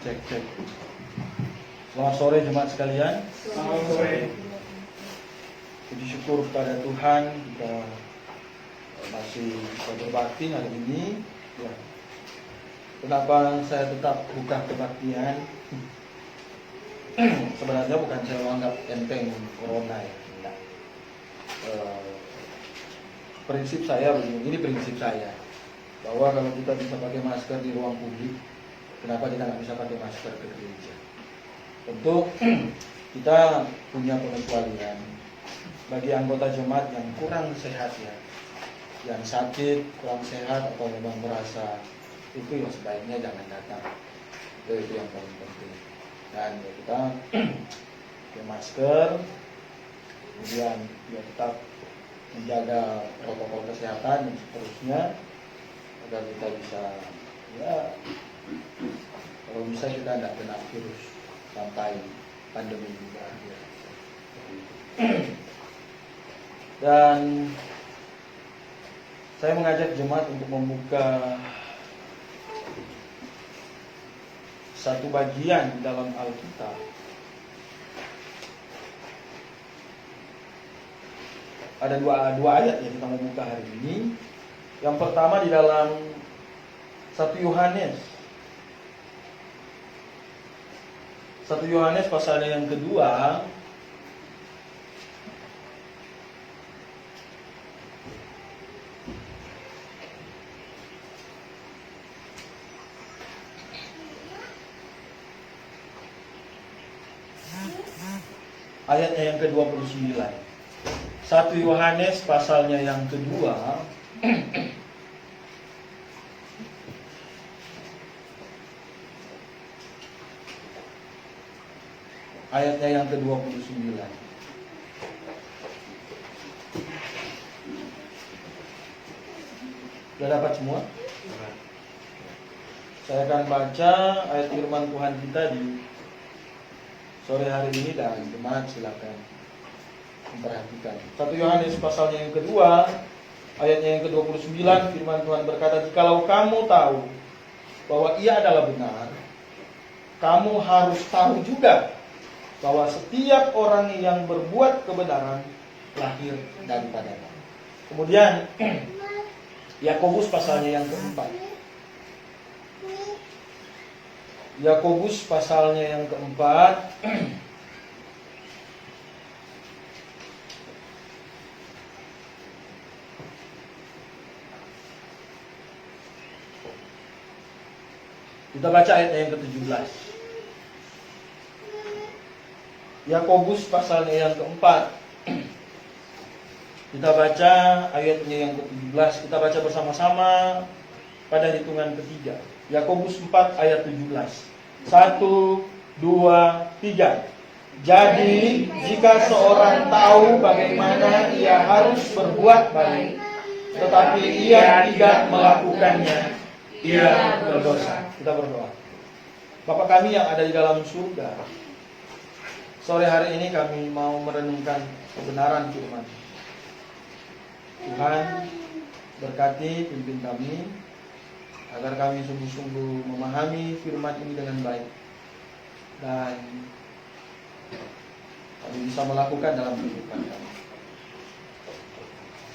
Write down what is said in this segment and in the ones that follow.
Cek, cek. Selamat sore jemaat sekalian. Selamat sore. Puji syukur kepada Tuhan kita masih bisa berbakti hari ini. Ya. Kenapa saya tetap buka kebaktian? Sebenarnya bukan saya menganggap enteng corona ya. Enggak. Prinsip saya begini, ini prinsip saya, bahwa kalau kita bisa pakai masker di ruang publik, kenapa kita nggak bisa pakai masker ke gereja? Tentu kita punya pengecualian bagi anggota jemaat yang kurang sehat ya, yang sakit, kurang sehat atau memang merasa itu ya sebaiknya jangan datang. Itu yang paling penting. Dan ya kita pakai masker, kemudian ya tetap menjaga protokol kesehatan dan seterusnya agar kita bisa ya kalau bisa kita tidak kena virus sampai pandemi ini berakhir. Dan saya mengajak jemaat untuk membuka satu bagian dalam Alkitab. Ada dua ayat yang kita mau buka hari ini. Yang pertama di dalam 1 Yohanes. 1 Yohanes pasalnya yang kedua. Ayatnya yang ke-29. 1 Yohanes pasalnya yang kedua. Ayatnya yang ke-29. Sudah dapat semua? Saya akan baca ayat firman Tuhan kita di sore hari ini dan jemaat silakan memperhatikan. 1 Yohanes pasalnya yang kedua, ayatnya yang ke-29, firman Tuhan berkata, "Jikalau kamu tahu bahwa Ia adalah benar, kamu harus tahu juga bahwa setiap orang yang berbuat kebenaran lahir daripadanya." Kemudian Yakobus pasalnya yang keempat. Yakobus pasalnya yang keempat. Kita baca ayatnya yang ke-17. Yakobus pasalnya yang keempat. Kita baca ayatnya yang ke-17. Kita baca bersama-sama pada hitungan ketiga. Yakobus 4 ayat 17. 1, 2, 3. Jadi jika seorang tahu bagaimana ia harus berbuat baik, tetapi ia tidak melakukannya, ia berdosa. Kita berdoa. Bapa kami yang ada di dalam surga, sore hari ini kami mau merenungkan kebenaran firman. Tuhan, berkati pimpin kami agar kami sungguh-sungguh memahami firman ini dengan baik dan kami bisa melakukan dalam kehidupan kami.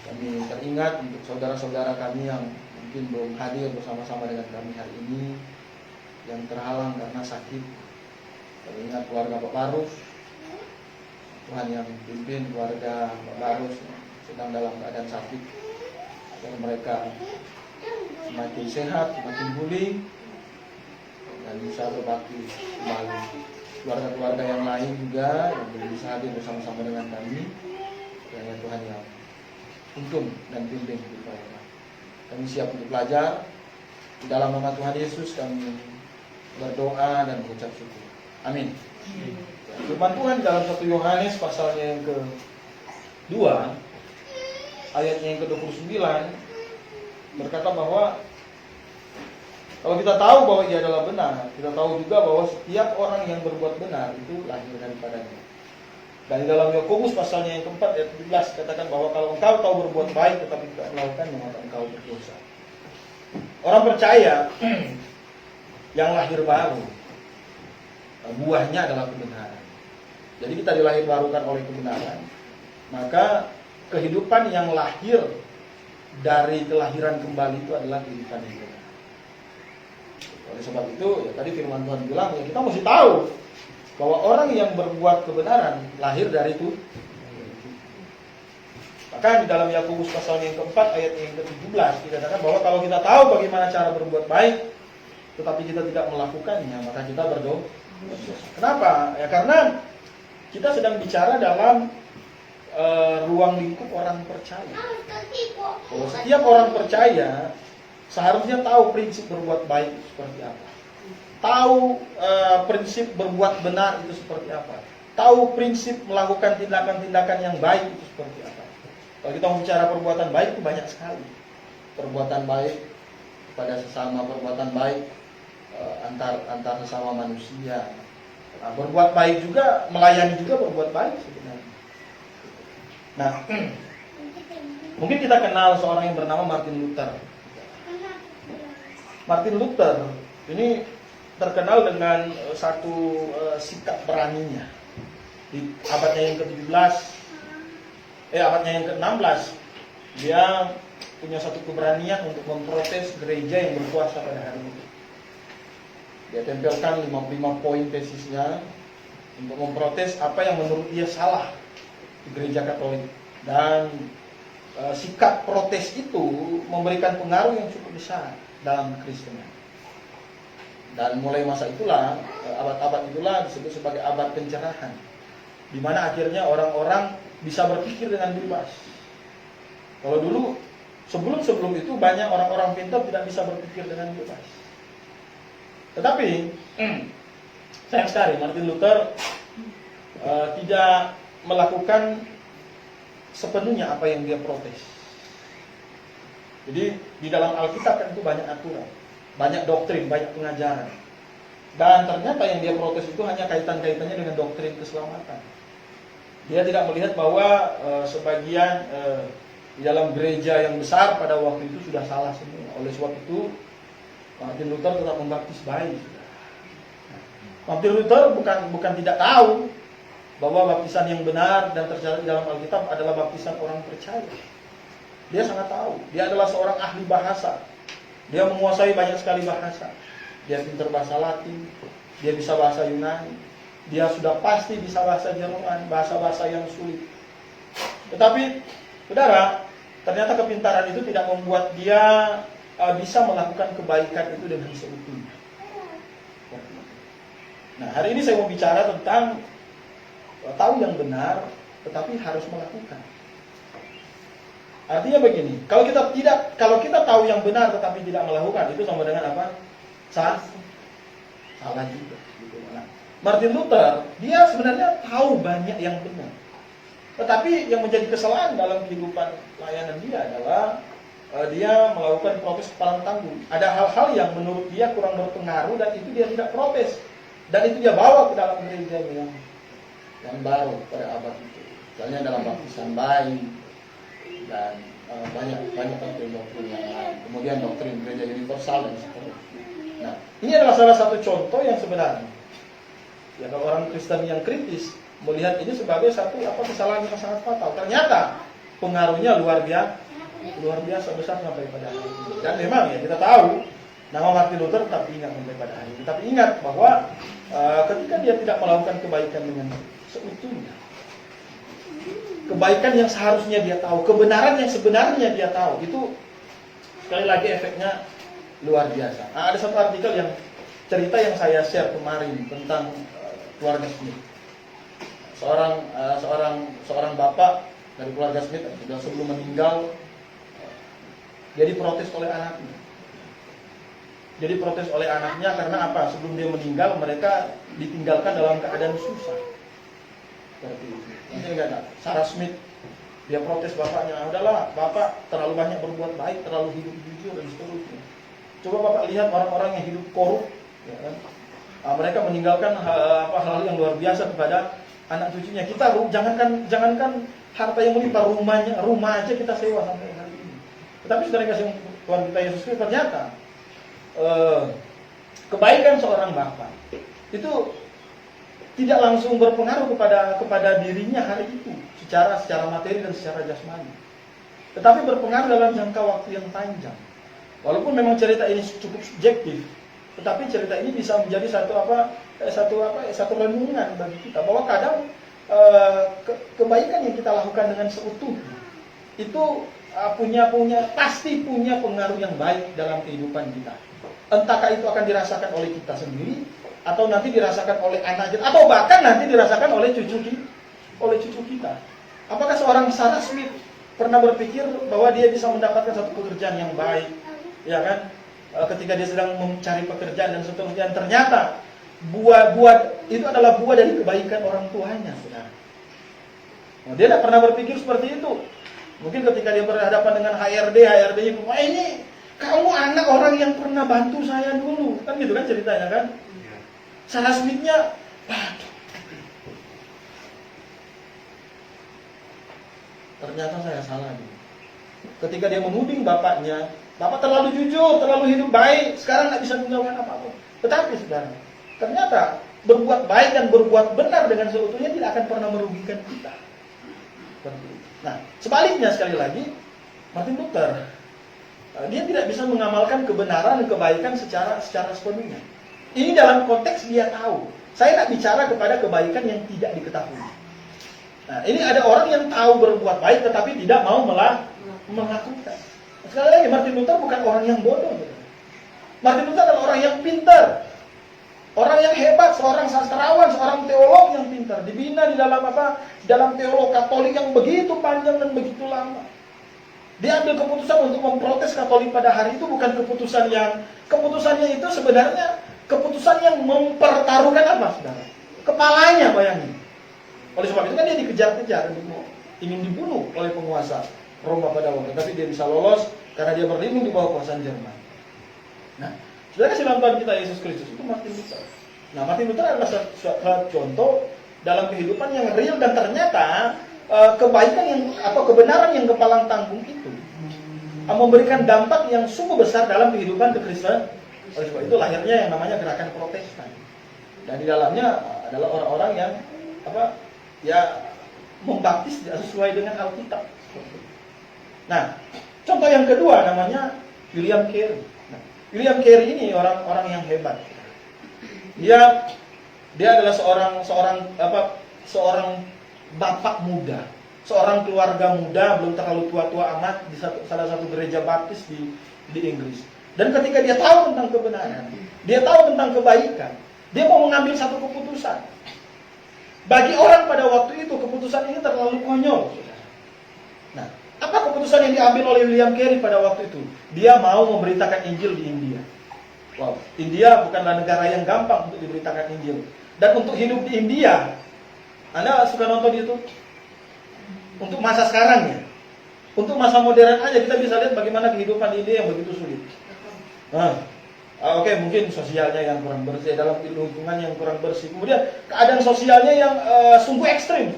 Kami teringat untuk saudara-saudara kami yang mungkin belum hadir bersama-sama dengan kami hari ini, yang terhalang karena sakit. Kami ingat keluarga Pak Barus, Tuhan yang pimpin keluarga Pak Barus sedang dalam keadaan sakit, agar mereka semakin sehat, semakin pulih, dan bisa berbakti kembali. Keluarga-keluarga yang lain juga yang belum bisa hadir bersama-sama dengan kami, kiranya Tuhan yang tuntun dan bimbing hidup mereka. Kami siap untuk belajar. Di dalam nama Tuhan Yesus kami berdoa dan mengucap syukur. Amin. Firman Tuhan dalam 1 Yohanes pasalnya yang ke-2, ayatnya yang ke-29 berkata bahwa kalau kita tahu bahwa Ia adalah benar, kita tahu juga bahwa setiap orang yang berbuat benar itu lahir daripadanya. Dan di dalam Yakobus pasalnya yang keempat ayat 17 katakan bahwa kalau engkau tahu berbuat baik tetapi tidak melakukannya, maka engkau berdosa. Orang percaya yang lahir baru buahnya adalah kebenaran. Jadi kita dilahirbarukan oleh kebenaran, maka kehidupan yang lahir dari kelahiran kembali itu adalah kehidupan yang benar. Oleh sebab itu, ya tadi firman Tuhan bilang, ya kita mesti tahu bahwa orang yang berbuat kebenaran lahir dari itu. Maka di dalam Yakobus pasal yang keempat ayat yang ke-17 dikatakan bahwa kalau kita tahu bagaimana cara berbuat baik, tetapi kita tidak melakukannya, maka kita berdosa. Kenapa? Ya karena kita sedang bicara dalam ruang lingkup orang percaya. Bahwa setiap orang percaya seharusnya tahu prinsip berbuat baik itu seperti apa. Tahu prinsip berbuat benar itu seperti apa. Tahu prinsip melakukan tindakan-tindakan yang baik itu seperti apa. Kalau kita mau bicara perbuatan baik itu banyak sekali. Perbuatan baik pada sesama, perbuatan baik antar sesama manusia. Nah, berbuat baik juga, melayani juga berbuat baik sebenarnya. Nah, mungkin kita kenal seorang yang bernama Martin Luther. Martin Luther ini terkenal dengan satu sikap beraninya. Di abadnya yang ke-17, abadnya yang ke-16, dia punya satu keberanian untuk memprotes gereja yang berkuasa pada hari itu. Dia tempelkan 55 poin tesisnya untuk memprotes apa yang menurut dia salah di gereja Katolik. Dan sikap protes itu memberikan pengaruh yang cukup besar dalam Kristenan. Dan mulai masa itulah, abad-abad itulah disebut sebagai abad pencerahan, di mana akhirnya orang-orang bisa berpikir dengan bebas. Kalau dulu, sebelum itu banyak orang-orang pintar tidak bisa berpikir dengan bebas. Tetapi sayang sekali Martin Luther tidak melakukan sepenuhnya apa yang dia protes. Jadi di dalam Alkitab kan itu banyak aturan, banyak doktrin, banyak pengajaran. Dan ternyata yang dia protes itu hanya kaitan-kaitannya dengan doktrin keselamatan. Dia tidak melihat bahwa sebagian di dalam gereja yang besar pada waktu itu sudah salah semua. Oleh sebab itu Martin Luther tetap membaptis bayi. Martin Luther bukan tidak tahu bahwa baptisan yang benar dan tercatat di dalam Alkitab adalah baptisan orang percaya. Dia sangat tahu. Dia adalah seorang ahli bahasa. Dia menguasai banyak sekali bahasa. Dia pintar bahasa Latin, dia bisa bahasa Yunani, dia sudah pasti bisa bahasa Jerman, bahasa-bahasa yang sulit. Tetapi, saudara, ternyata kepintaran itu tidak membuat dia bisa melakukan kebaikan itu dengan seutuhnya. Nah, hari ini saya mau bicara tentang tahu yang benar, tetapi harus melakukan. Artinya begini, kalau kita tahu yang benar tetapi tidak melakukan, itu sama dengan apa? Salah juga. Nah, Martin Luther, dia sebenarnya tahu banyak yang benar, tetapi yang menjadi kesalahan dalam kehidupan layanan dia adalah dia melakukan protes kepalang tanggung. Ada hal-hal yang menurut dia kurang berpengaruh dan itu dia tidak protes, dan itu dia bawa ke dalam gereja yang baru pada abad itu. Misalnya dalam baptisan bayi dan banyak doktrin yang lain. Kemudian doktrin gereja universal dan seterusnya. Nah, ini adalah salah satu contoh yang sebenarnya, ya kalau orang Kristen yang kritis melihat ini sebagai satu kesalahan yang sangat fatal. Ternyata pengaruhnya luar biasa besar sampai pada hari ini. Dan memang ya kita tahu nama Martin Luther tetap ingat sampai pada hari ini. Tapi ingat bahwa ketika dia tidak melakukan kebaikan dengan seutuhnya, kebaikan yang seharusnya dia tahu, kebenaran yang sebenarnya dia tahu, itu sekali lagi efeknya luar biasa. Ada satu artikel yang cerita yang saya share kemarin tentang keluarga Smith. Seorang bapak dari keluarga Smith sudah sebelum meninggal, dia diprotes oleh anaknya. Jadi protes oleh anaknya karena apa? Sebelum dia meninggal mereka ditinggalkan dalam keadaan susah. Seperti itu. Nanti enggak ada. Sarah Smith dia protes bapaknya, udahlah bapak terlalu banyak berbuat baik, terlalu hidup jujur dan seterusnya. Coba bapak lihat orang-orang yang hidup korup, ya kan? Mereka meninggalkan hal-hal yang luar biasa kepada anak cucunya. Kita jangankan harta yang melimpah, rumah aja kita sewa sampai hari ini. Tetapi setelah kasih Tuhan kita Yesus Kristus, ternyata kebaikan seorang bapak itu tidak langsung berpengaruh kepada dirinya hari itu secara materi dan secara jasmani, tetapi berpengaruh dalam jangka waktu yang panjang. Walaupun memang cerita ini cukup subjektif, tetapi cerita ini bisa menjadi satu renungan bagi kita bahwa kadang kebaikan yang kita lakukan dengan seutuhnya itu pasti punya pengaruh yang baik dalam kehidupan kita. Entahkah itu akan dirasakan oleh kita sendiri, atau nanti dirasakan oleh anak kita, atau bahkan nanti dirasakan oleh cucu kita. Apakah seorang Sarah Smith pernah berpikir bahwa dia bisa mendapatkan satu pekerjaan yang baik, ya kan? Ketika dia sedang mencari pekerjaan dan seterusnya, ternyata buah itu adalah buah dari kebaikan orang tuanya, saudara. Nah, dia tidak pernah berpikir seperti itu. Mungkin ketika dia berhadapan dengan HRD-nya, wah ini kamu anak orang yang pernah bantu saya dulu, kan gitu kan ceritanya kan? Sarah Smith-nya, ternyata saya salah. Ketika dia menuding bapaknya, bapak terlalu jujur, terlalu hidup baik, sekarang tidak bisa menjawabkan apa-apa. Tetapi saudara, ternyata berbuat baik dan berbuat benar dengan seutuhnya tidak akan pernah merugikan kita. Nah, sebaliknya sekali lagi, Martin Luther, dia tidak bisa mengamalkan kebenaran dan kebaikan secara sepenuhnya. Ini dalam konteks dia tahu. Saya tidak bicara kepada kebaikan yang tidak diketahui. Nah, ini ada orang yang tahu berbuat baik tetapi tidak mau melakukan. Sekali lagi, Martin Luther bukan orang yang bodoh. Martin Luther adalah orang yang pintar, orang yang hebat, seorang sastrawan, seorang teolog yang pintar, dibina di dalam dalam teolog Katolik yang begitu panjang dan begitu lama. Dia ambil keputusan untuk memprotes Katolik pada hari itu bukan keputusannya itu sebenarnya keputusan yang mempertaruhkan apa, saudara? Kepalanya, bayangin. Oleh sebab itu kan dia dikejar-kejar, ingin dibunuh oleh penguasa Roma pada waktu itu, tapi dia bisa lolos karena dia berlindung di bawah kuasaan Jerman. Nah, saudara kasih Tuhan kita Yesus Kristus itu Martin Luther. Nah, Martin Luther adalah satu contoh dalam kehidupan yang real dan ternyata kebenaran yang kepalang tanggung itu memberikan dampak yang sungguh besar dalam kehidupan kekristenan. Oleh sebab itu lahirnya yang namanya gerakan Protestan. Dan di dalamnya adalah orang-orang yang membaptis sesuai dengan Alkitab. Nah, contoh yang kedua namanya William Carey. Nah, William Carey ini orang yang hebat. Dia adalah seorang bapak muda, seorang keluarga muda, belum terlalu tua-tua amat di salah satu gereja baptis di Inggris. Dan ketika dia tahu tentang kebenaran, dia tahu tentang kebaikan, dia mau mengambil satu keputusan. Bagi orang pada waktu itu, keputusan ini terlalu konyol. Nah, apa keputusan yang diambil oleh William Carey pada waktu itu? Dia mau memberitakan Injil di India. Wow, India bukanlah negara yang gampang untuk diberitakan Injil. Dan untuk hidup di India, Anda suka nonton itu? Untuk masa sekarang ya, untuk masa modern aja kita bisa lihat bagaimana kehidupan di India yang begitu sulit. Oke, mungkin sosialnya yang kurang bersih, dalam lingkungan yang kurang bersih. Kemudian keadaan sosialnya yang sungguh ekstrim.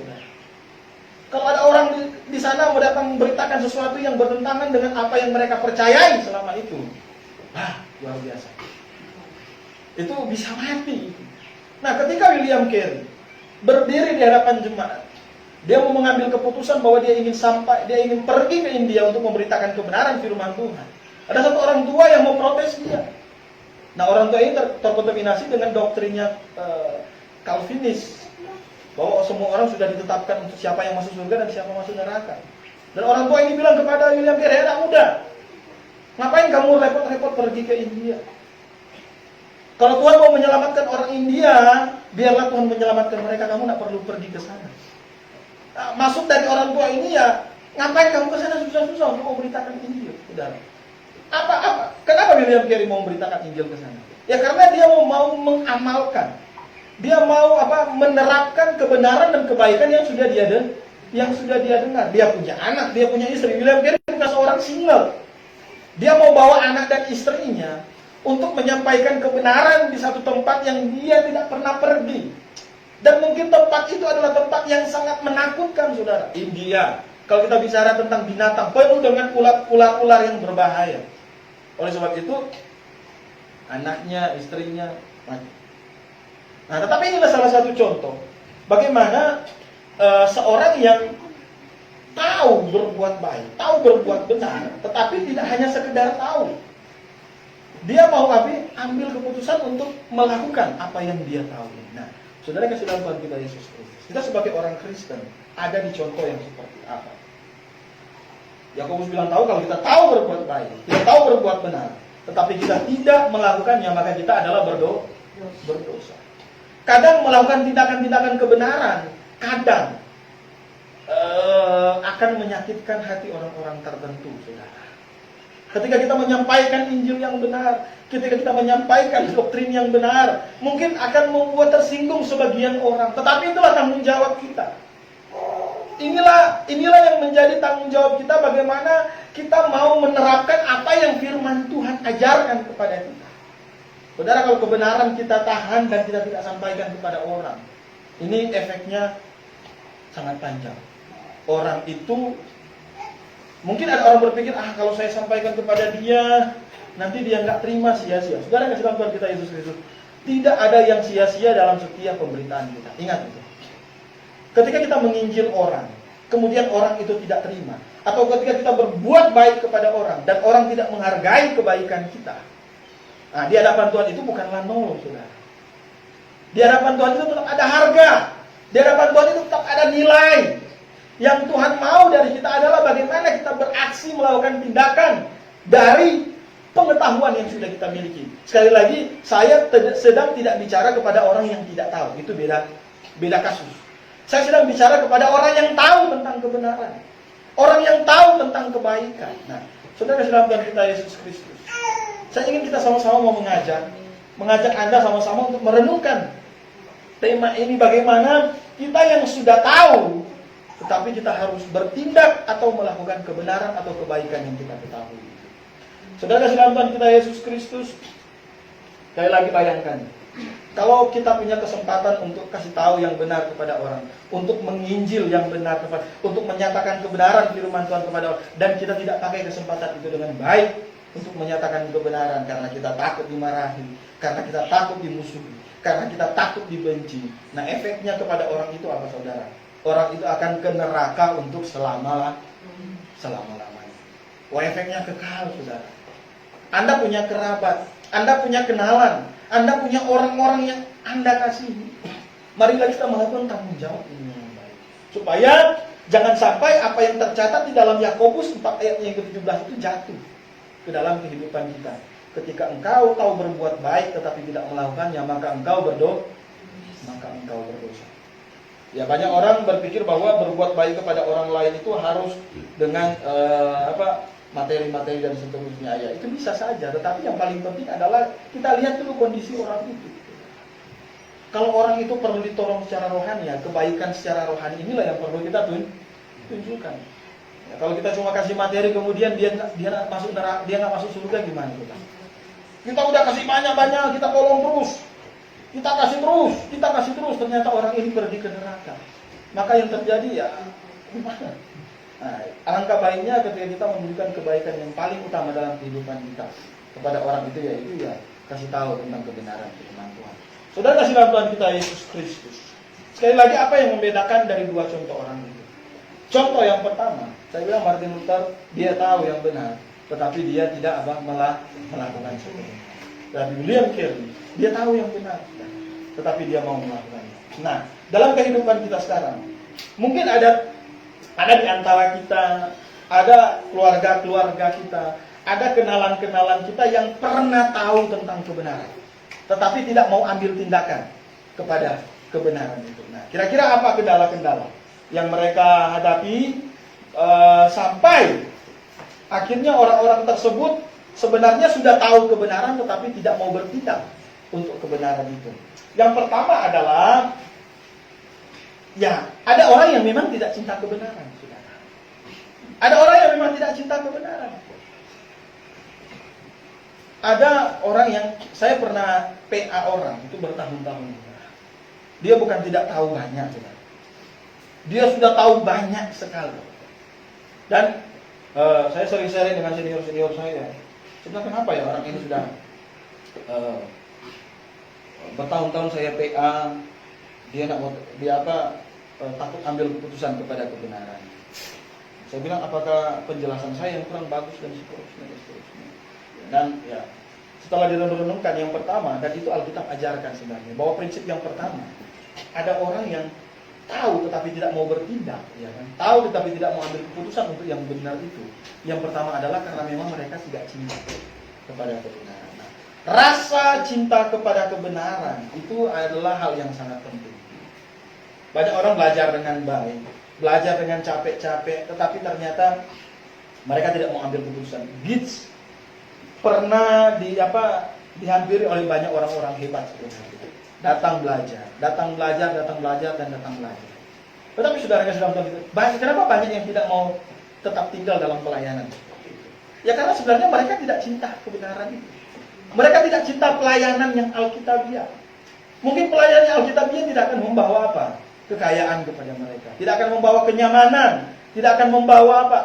Kalau ada orang di sana mau datang memberitakan sesuatu yang bertentangan dengan apa yang mereka percayai selama itu, luar biasa. Itu bisa mati. Nah, ketika William Carey berdiri di hadapan jemaat, dia mau mengambil keputusan bahwa dia ingin pergi ke India untuk memberitakan kebenaran firman Tuhan. Ada satu orang tua yang mau protes dia. Nah, orang tua ini terkontaminasi dengan doktrinnya Calvinis, bahwa semua orang sudah ditetapkan untuk siapa yang masuk surga dan siapa masuk neraka. Dan orang tua ini bilang kepada William Carey, anak muda, ngapain kamu repot-repot pergi ke India? Kalau Tuhan mau menyelamatkan orang India, biarlah Tuhan menyelamatkan mereka, kamu tidak perlu pergi ke sana. Nah, maksud dari orang tua ini ya, ngapain kamu ke sana susah-susah untuk memberitakan Injil? Kenapa William Carey mau memberitakan Injil ke sana? Ya karena dia mau mengamalkan. Dia mau menerapkan kebenaran dan kebaikan yang sudah dia dengar. Dia punya anak, dia punya istri. William Carey bukan seorang single. Dia mau bawa anak dan istrinya untuk menyampaikan kebenaran di satu tempat yang dia tidak pernah pergi. Dan mungkin tempat itu adalah tempat yang sangat menakutkan, saudara. India. Kalau kita bicara tentang binatang, penuh dengan ular-ular yang berbahaya. Oleh sebab itu, anaknya, istrinya mati. Nah, tetapi inilah salah satu contoh bagaimana seorang yang tahu berbuat baik, tahu berbuat benar, tetapi tidak hanya sekedar tahu. Dia mau ambil keputusan untuk melakukan apa yang dia tahu. Nah, saudara kasih dalam Tuhan kita Yesus Kristus. Kita sebagai orang Kristen ada di contoh yang seperti apa? Yakobus bilang tahu kalau kita tahu berbuat baik, kita tahu berbuat benar, tetapi kita tidak melakukannya, maka kita adalah berdosa. Kadang melakukan tindakan-tindakan kebenaran, kadang akan menyakitkan hati orang-orang tertentu, saudara. Ketika kita menyampaikan Injil yang benar, ketika kita menyampaikan doktrin yang benar, mungkin akan membuat tersinggung sebagian orang. Tetapi itulah tanggung jawab kita. Inilah yang menjadi tanggung jawab kita, bagaimana kita mau menerapkan apa yang firman Tuhan ajarkan kepada kita. Saudara, kalau kebenaran kita tahan dan kita tidak sampaikan kepada orang, ini efeknya sangat panjang. Orang itu, mungkin ada orang berpikir, kalau saya sampaikan kepada dia, nanti dia nggak terima, sia-sia. Saudara, kasih Tuhan kita Yesus Kristus, tidak ada yang sia-sia dalam setiap pemberitaan kita. Ingat itu. Ketika kita menginjil orang, kemudian orang itu tidak terima, atau ketika kita berbuat baik kepada orang, dan orang tidak menghargai kebaikan kita, nah, di hadapan Tuhan itu bukanlah nol, saudara. Di hadapan Tuhan itu tetap ada harga. Di hadapan Tuhan itu tetap ada nilai. Yang Tuhan mau dari kita adalah bagaimana kita beraksi melakukan tindakan dari pengetahuan yang sudah kita miliki. Sekali lagi, saya sedang tidak bicara kepada orang yang tidak tahu. Itu beda kasus. Saya sedang bicara kepada orang yang tahu tentang kebenaran. Orang yang tahu tentang kebaikan. Nah, saudara dalam Tuhan kita Yesus Kristus, saya ingin kita sama-sama mau mengajak Anda sama-sama untuk merenungkan tema ini, bagaimana kita yang sudah tahu, tetapi kita harus bertindak atau melakukan kebenaran atau kebaikan yang kita ketahui. Saudara dalam Tuhan kita Yesus Kristus, sekali lagi bayangkan, kalau kita punya kesempatan untuk kasih tahu yang benar kepada orang, untuk menginjil yang benar, untuk menyatakan kebenaran firman Tuhan kepada orang, dan kita tidak pakai kesempatan itu dengan baik untuk menyatakan kebenaran karena kita takut dimarahi, karena kita takut dimusuhi, karena kita takut dibenci. Nah, efeknya kepada orang itu apa, saudara? Orang itu akan ke neraka untuk selama-lamanya. Wah, efeknya kekal, saudara. Anda punya kerabat, Anda punya kenalan, Anda punya orang-orang yang Anda kasihi. Marilah kita melakukan tanggung jawab ini yang baik, supaya jangan sampai apa yang tercatat di dalam Yakobus 4 ayat yang ke-17 itu jatuh ke dalam kehidupan kita. Ketika engkau tahu berbuat baik tetapi tidak melakukannya, maka engkau berdosa. Ya, banyak orang berpikir bahwa berbuat baik kepada orang lain itu harus dengan materi-materi dan seterusnya. Ya, itu bisa saja, tetapi yang paling penting adalah kita lihat dulu kondisi orang itu. Kalau orang itu perlu ditolong secara rohani, ya, kebaikan secara rohani inilah yang perlu kita tunjukkan. Ya, kalau kita cuma kasih materi kemudian dia nggak masuk neraka, dia nggak masuk surga, gimana kita? Kita udah kasih banyak-banyak, kita tolong terus, kita kasih terus, ternyata orang ini pergi ke neraka. Maka yang terjadi ya gimana? Nah, alangkah baiknya ketika kita menunjukkan kebaikan yang paling utama dalam kehidupan kita kepada orang itu, yaitu ya kasih tahu tentang kebenaran firman Tuhan. Saudara kasih dalam Tuhan kita Yesus Kristus. Sekali lagi, apa yang membedakan dari dua contoh orang itu? Contoh yang pertama, saya bilang Martin Luther, dia tahu yang benar, tetapi dia tidak melakukan sebenarnya. Dan William Carey, dia tahu yang benar, tetapi dia mau melakukannya. Nah, dalam kehidupan kita sekarang, mungkin ada di antara kita, ada keluarga-keluarga kita, ada kenalan-kenalan kita yang pernah tahu tentang kebenaran, tetapi tidak mau ambil tindakan kepada kebenaran itu. Nah, kira-kira apa kendala-kendala yang mereka hadapi sampai akhirnya orang-orang tersebut sebenarnya sudah tahu kebenaran tetapi tidak mau bertindak untuk kebenaran itu. Yang pertama adalah, ya, ada orang yang memang tidak cinta kebenaran, saudara. Ada orang yang memang tidak cinta kebenaran. Ada orang yang, saya pernah PA orang, itu bertahun-tahun. Dia bukan tidak tahu banyak, saudara. Dia sudah tahu banyak sekali. Dan saya sering sharing dengan senior-senior saya. Sebenarnya kenapa ya orang ini sudah Bertahun-tahun saya PA, dia takut ambil keputusan kepada kebenaran. Saya bilang, apakah penjelasan saya yang kurang bagus dan seterusnya. Dan ya, setelah direnung-renungkan yang pertama, dan itu Alkitab ajarkan sebenarnya, bahwa prinsip yang pertama, ada orang yang tahu tetapi tidak mau bertindak, ya kan? Tahu tetapi tidak mau ambil keputusan untuk yang benar itu. Yang pertama adalah karena memang mereka tidak cinta kepada kebenaran. Nah, rasa cinta kepada kebenaran itu adalah hal yang sangat penting. Banyak orang belajar dengan baik, belajar dengan capek-capek, tetapi ternyata mereka tidak mau ambil keputusan. Gates pernah dihampiri oleh banyak orang-orang hebat sebenarnya. Datang belajar, dan datang belajar. Tetapi saudara-saudara, kenapa banyak yang tidak mau tetap tinggal dalam pelayanan? Ya karena sebenarnya mereka tidak cinta kebenaran itu. Mereka tidak cinta pelayanan yang alkitabiah. Mungkin pelayanan yang alkitabiah tidak akan membawa apa? Kekayaan kepada mereka. Tidak akan membawa kenyamanan. Tidak akan membawa apa?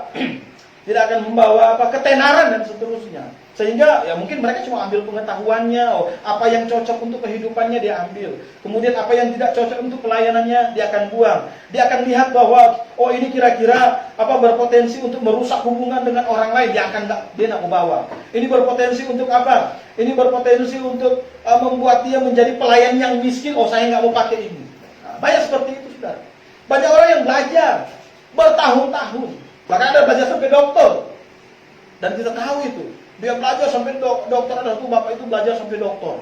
Tidak akan membawa apa? Ketenaran dan seterusnya. Sehingga ya mungkin mereka cuma ambil pengetahuannya, apa yang cocok untuk kehidupannya dia ambil. Kemudian apa yang tidak cocok untuk pelayanannya dia akan buang. Dia akan lihat bahwa ini kira-kira berpotensi untuk merusak hubungan dengan orang lain, dia tidak mau bawa. Ini berpotensi untuk apa? Ini berpotensi untuk membuat dia menjadi pelayan yang miskin. Saya nggak mau pakai ini. Nah, banyak seperti itu, saudara. Banyak orang yang belajar bertahun-tahun, bahkan ada belajar sampai doktor. Dan kita tahu itu. Dia belajar sampai dokter, ada satu bapak itu belajar sampai dokter.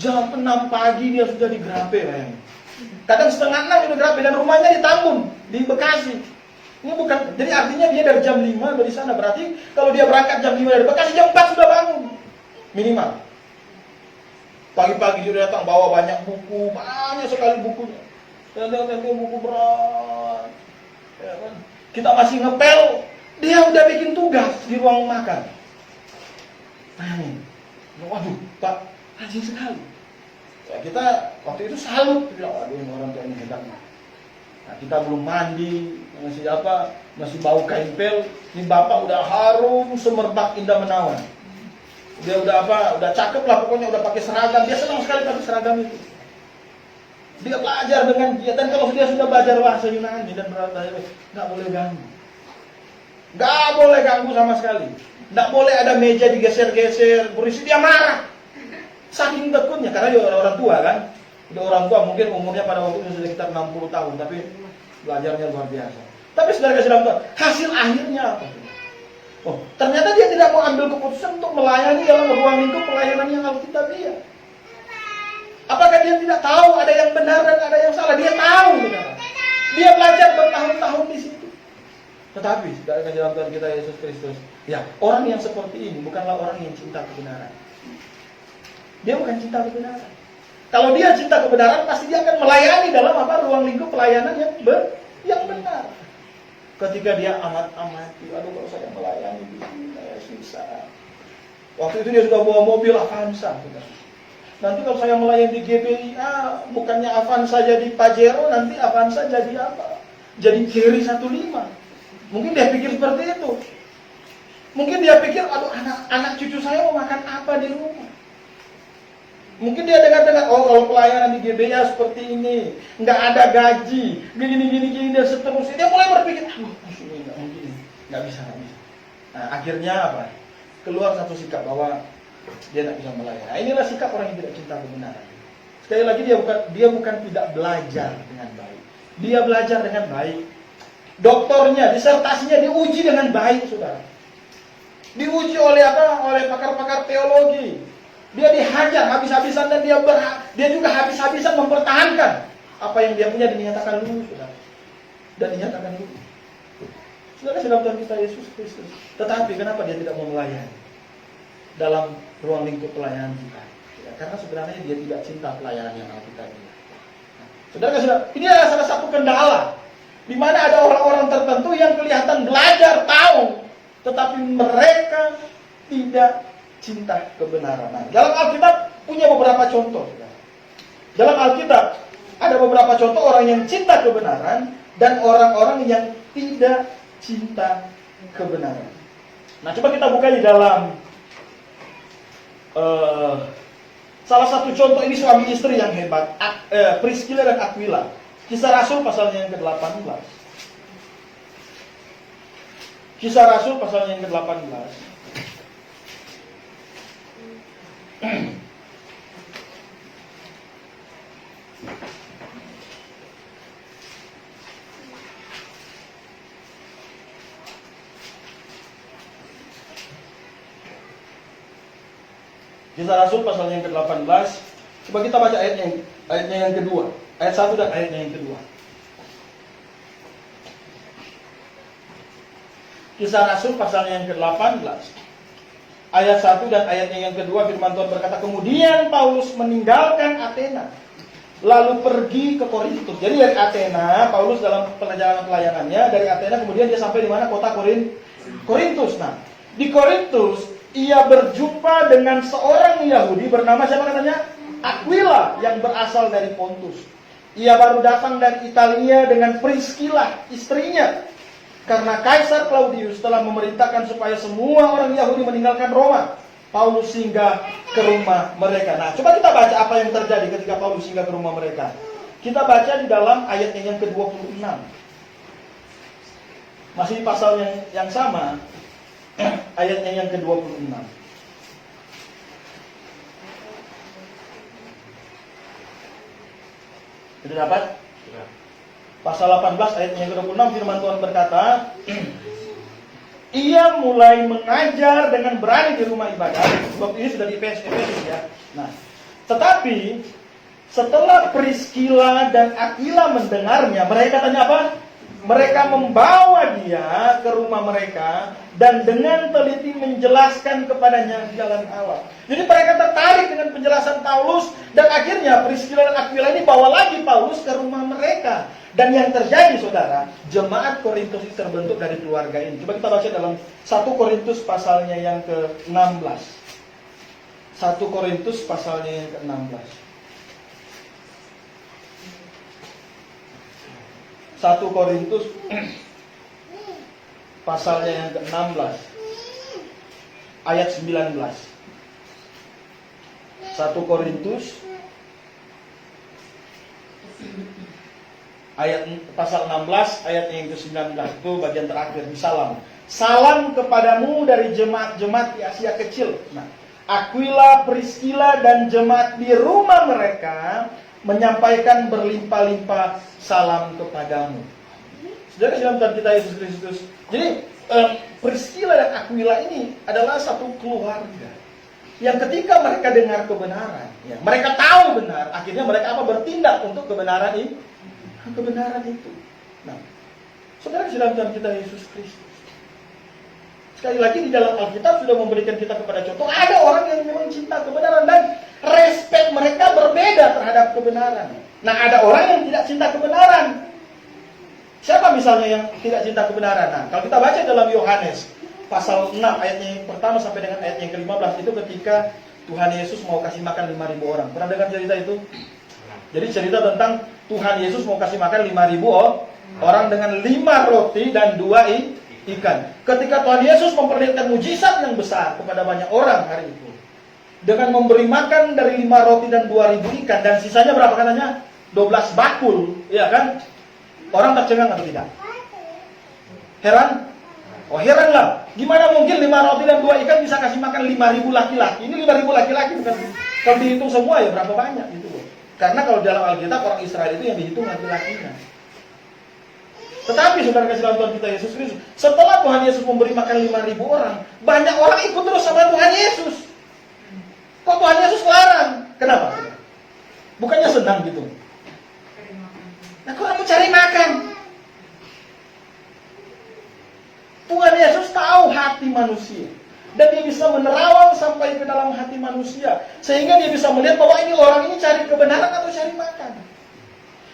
Jam 6 pagi dia sudah di Grape, kadang setengah 6 udah Grape, dan rumahnya di Tambun, di Bekasi. Ini bukan, jadi artinya dia dari jam 5 dari sana. Berarti kalau dia berangkat jam 5 dari Bekasi, jam 4 sudah bangun minimal. Pagi-pagi dia datang bawa banyak buku, banyak sekali bukunya. Dan buku berat. Ya kan? Kita masih ngepel, dia udah bikin tugas di ruang makan. Waduh, Pak, rajin sekali. Ya, kita waktu itu salut, aduh ini orang tua ini hebat. Nah, kita belum mandi, masih bau kain pel. Ini bapak udah harum semerbak indah menawan. Dia udah cakep lah, pokoknya udah pakai seragam. Dia senang sekali pakai seragam itu. Dia belajar dengan dia, dan kalau dia sudah belajar bahasa Yunani dan bahasa nggak boleh ganggu. Nggak boleh ganggu sama sekali. Nggak boleh ada meja digeser-geser, berisi, dia marah. Saking tekunnya, karena dia orang tua kan. Dia orang tua, mungkin umurnya pada waktu itu sudah sekitar 60 tahun, tapi belajarnya luar biasa. Tapi saudara-saudara, hasil akhirnya apa? Ternyata dia tidak mau ambil keputusan untuk melayani dalam ruang lingkup pelayanan yang alkitabiah. Apakah dia tidak tahu ada yang benar dan ada yang salah? Dia tahu, saudara. Dia belajar bertahun-tahun di situ. Tetapi, saudara dalam Tuhan kita Yesus Kristus, ya, orang yang seperti ini bukanlah orang yang cinta kebenaran. Dia bukan cinta kebenaran. Kalau dia cinta kebenaran, pasti dia akan melayani dalam ruang lingkup pelayanan yang benar. Ketika dia amat-amati, kalau saya melayani di sini, saya susah. Waktu itu dia sudah bawa mobil Avanza, saudara. Nanti kalau saya melayani di GBIA, bukannya Avanza jadi Pajero, nanti Avanza jadi apa? Jadi Cherry 15. Mungkin dia pikir seperti itu. Mungkin dia pikir, anak cucu saya mau makan apa di rumah. Mungkin dia dengar-dengar, kalau pelayanan di GBIA seperti ini, nggak ada gaji, gini dan seterusnya. Dia mulai berpikir, ini nggak mungkin, nggak bisa. Nah, akhirnya apa? Keluar satu sikap bahwa dia tidak bisa melayani. Nah, inilah sikap orang yang tidak cinta kebenaran. Sekali lagi dia bukan tidak belajar dengan baik. Dia belajar dengan baik. Doktornya, disertasinya diuji dengan baik, saudara. Diuji oleh oleh pakar-pakar teologi. Dia dihajar habis-habisan dan dia juga habis-habisan mempertahankan apa yang dia punya, dinyatakan lulus, saudara. Dan dinyatakan lulus. Saudara dalam Tuhan kita Yesus Kristus. Tetapi kenapa dia tidak mau melayani dalam ruang lingkup pelayanan kita? Ya, karena sebenarnya dia tidak cinta pelayanan yang alkitabiah. Saudara, ini adalah salah satu kendala di mana ada orang-orang tertentu yang kelihatan belajar, tahu, tetapi mereka tidak cinta kebenaran. Nah, dalam Alkitab punya beberapa contoh. Dalam Alkitab ada beberapa contoh orang yang cinta kebenaran dan orang-orang yang tidak cinta kebenaran. Nah, coba kita buka di dalam Salah satu contoh ini suami istri yang hebat, Priscilla dan Aquila. Kisah Rasul pasalnya yang ke-18. Kisah Rasul pasalnya yang ke-18. Kisah Rasul pasalnya yang ke-18. Coba kita baca ayatnya yang kedua. Ayat 1 dan ayatnya yang kedua. Kisah Rasul pasalnya yang ke-18. Ayat 1 dan ayatnya yang kedua, firman Tuhan berkata, kemudian Paulus meninggalkan Athena, lalu pergi ke Korintus. Jadi dari Athena, Paulus dalam perjalanan pelayanannya, dari Athena kemudian dia sampai di mana? Kota Korintus. Nah, di Korintus, ia berjumpa dengan seorang Yahudi bernama siapa katanya? Aquila, yang berasal dari Pontus. Ia baru datang dari Italia dengan Priscilla, istrinya. Karena Kaisar Claudius telah memerintahkan supaya semua orang Yahudi meninggalkan Roma, Paulus singgah ke rumah mereka. Nah, coba kita baca apa yang terjadi ketika Paulus singgah ke rumah mereka. Kita baca di dalam ayatnya yang ke-26. Masih di pasal yang sama, ayatnya yang ke-26. Sudah dapat? Pasal 18 ayat yang ke-26, firman Tuhan berkata, ia mulai mengajar dengan berani di rumah ibadah. Waktu ini sudah di Efesus ya. Nah, tetapi setelah Priscilla dan Aquila mendengarnya, mereka tanya apa? Mereka membawa dia ke rumah mereka dan dengan teliti menjelaskan kepadanya jalan Allah. Jadi mereka tertarik dengan penjelasan Paulus dan akhirnya Priscilla dan Aquila ini bawa lagi Paulus ke rumah mereka. Dan yang terjadi, saudara, jemaat Korintus itu terbentuk dari keluarga ini. Coba kita baca dalam 1 Korintus pasalnya yang ke-16. 1 Korintus pasalnya yang ke-16. 1 Korintus pasalnya yang ke-16 ayat 19. 1 Korintus ayat pasal 16 ayat yang ke-19, itu bagian terakhir di salam. Salam kepadamu dari jemaat-jemaat di Asia Kecil. Nah, Aquila, Priscilla dan jemaat di rumah mereka menyampaikan berlimpah-limpah salam kepadamu. Saudara dalam Tuhan kita Yesus Kristus. Jadi Priscilla dan Aquila ini adalah satu keluarga yang ketika mereka dengar kebenaran, ya, mereka tahu benar, akhirnya mereka bertindak untuk kebenaran itu. Nah, saudara dalam Tuhan kita Yesus Kristus. Sekali lagi di dalam Alkitab sudah memberikan kita kepada contoh, ada orang yang memang cinta kebenaran dan respek mereka berbeda terhadap kebenaran. Nah, ada orang yang tidak cinta kebenaran. Siapa misalnya yang tidak cinta kebenaran? Nah, kalau kita baca dalam Yohanes pasal 6 ayatnya yang pertama sampai dengan ayat yang ke-15, itu ketika Tuhan Yesus mau kasih makan 5.000 orang. Pernah dengar cerita itu? Jadi cerita tentang Tuhan Yesus mau kasih makan 5.000 orang dengan 5 roti dan 2 ikan. Ketika Tuhan Yesus memperlihatkan mujizat yang besar kepada banyak orang hari itu, dengan memberi makan dari 5 roti dan 2.000 ikan, dan sisanya berapa katanya? 12 bakul, ya kan? Orang tercengang atau tidak? Heran? Oh, heran lah. Gimana mungkin 5 roti dan 2 ikan bisa kasih makan 5.000 laki-laki? Ini 5.000 laki-laki bukan? Kalau dihitung semua ya berapa banyak gitu loh. Karena kalau dalam Alkitab orang Israel itu yang dihitung laki-lakinya. Tetapi saudara kasih dalam Tuhan kita Yesus Kristus, setelah Tuhan Yesus memberi makan 5.000 orang, banyak orang ikut terus sama Tuhan Yesus. Kok Tuhan Yesus larang? Kenapa? Bukannya senang gitu? Nah, kok kamu cari makan? Tuhan Yesus tahu hati manusia. Dan dia bisa menerawang sampai ke dalam hati manusia. Sehingga dia bisa melihat bahwa ini orang ini cari kebenaran atau cari makan.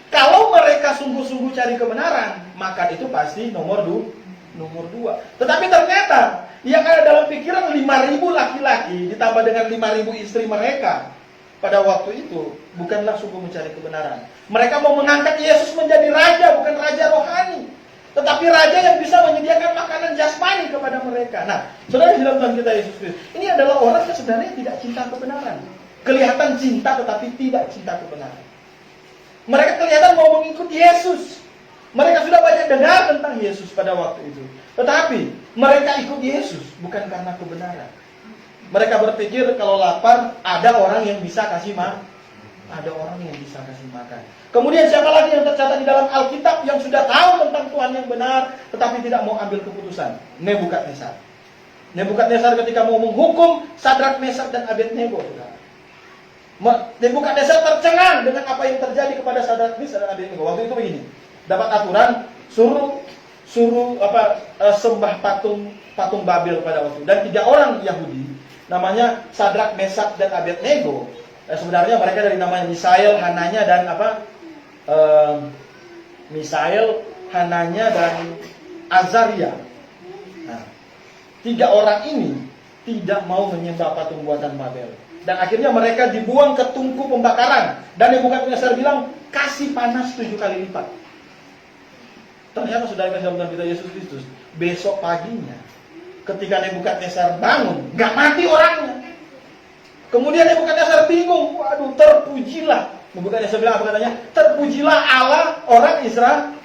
Kalau mereka sungguh-sungguh cari kebenaran, maka itu pasti nomor 2. Tetapi ternyata yang ada dalam pikiran 5.000 laki-laki ditambah dengan 5.000 istri mereka pada waktu itu bukanlah sungguh mencari kebenaran. Mereka mau mengangkat Yesus menjadi raja, bukan raja rohani, tetapi raja yang bisa menyediakan makanan jasmani kepada mereka. Nah, saudara dalam Tuhan kita Yesus Kristus, ini adalah orang yang sebenarnya tidak cinta kebenaran. kelihatan cinta tetapi tidak cinta kebenaran. Mereka kelihatan mau mengikuti Yesus. Mereka sudah banyak dengar tentang Yesus pada waktu itu. Tetapi mereka ikut Yesus bukan karena kebenaran. Mereka berpikir kalau lapar ada orang yang bisa kasih makan. Ada orang yang bisa kasih makan. Kemudian siapa lagi yang tercatat di dalam Alkitab yang sudah tahu tentang Tuhan yang benar tetapi tidak mau ambil keputusan? Nebukadnezar. Nebukadnezar ketika mau menghukum Sadrak, Mesak dan Abednego. Nebukadnezar tercengang dengan apa yang terjadi kepada Sadrak, Mesak dan Abednego. Waktu itu begini, dapat aturan suruh sembah patung Babel pada waktu itu. Dan 3 orang Yahudi namanya Sadrak, Mesak dan Abednego. Sebenarnya mereka dari namanya Misael, Hananya dan Misael, Hananya dan Azaria. Nah, 3 orang ini tidak mau menyembah patung buatan Babel. Dan akhirnya mereka dibuang ke tungku pembakaran. Dan Nebukadnezar bilang, kasih panas 7 kali lipat. Ternyata saudara kasih dalam kita Yesus Kristus, besok paginya ketika Nebukadnezar bangun, gak mati orangnya. Kemudian Nebukadnezar bingung, waduh, terpujilah. Nebukadnezar bilang apa katanya? Terpujilah Allah orang Israel.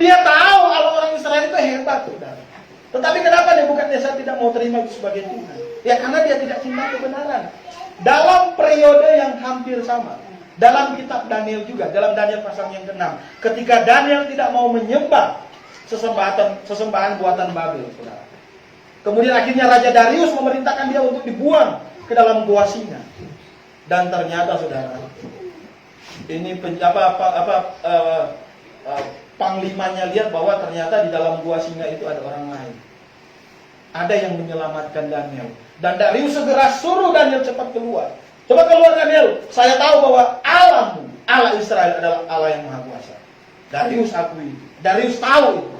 Dia tahu Allah orang Israel itu hebat, saudara. Tetapi kenapa Nebukadnezar tidak mau terima itu sebagai Tuhan? Ya karena dia tidak cinta kebenaran. Dalam periode yang hampir sama, dalam kitab Daniel juga, dalam Daniel pasal yang ke-6, ketika Daniel tidak mau menyembah sesembahan buatan Babel, saudara. Kemudian akhirnya Raja Darius memerintahkan dia untuk dibuang ke dalam gua singa. Dan ternyata, saudara, ini panglimanya lihat bahwa ternyata di dalam gua singa itu ada orang lain. Ada yang menyelamatkan Daniel. Dan Darius segera suruh Daniel cepat keluar. Coba keluar Daniel. Saya tahu bahwa Allahmu, Allah Israel adalah Allah yang Maha Kuasa. Darius akui itu. Darius tahu itu.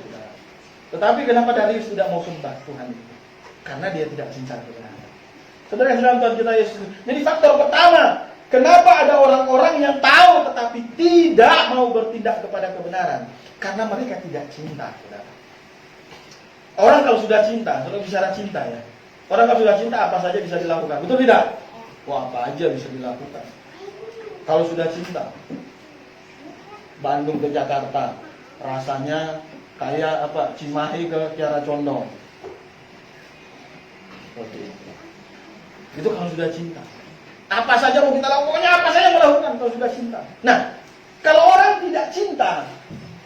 Tetapi kenapa Darius tidak mau sembah Tuhan itu? Karena dia tidak cinta kebenaran. Saudara yang dalam Tuhan kita Yesus. Jadi faktor pertama, kenapa ada orang-orang yang tahu tetapi tidak mau bertindak kepada kebenaran? Karena mereka tidak cinta, saudara. Orang kalau sudah cinta, kalau bicara cinta ya, orang kalau sudah cinta apa saja bisa dilakukan, betul tidak? Wah, apa aja bisa dilakukan. Kalau sudah cinta, Bandung ke Jakarta, rasanya kayak Cimahi ke Kiara Condong. Oke. Itu kalau sudah cinta. Apa saja mau kita lakukan, pokoknya apa saja melakukan kalau sudah cinta. Nah, kalau orang tidak cinta,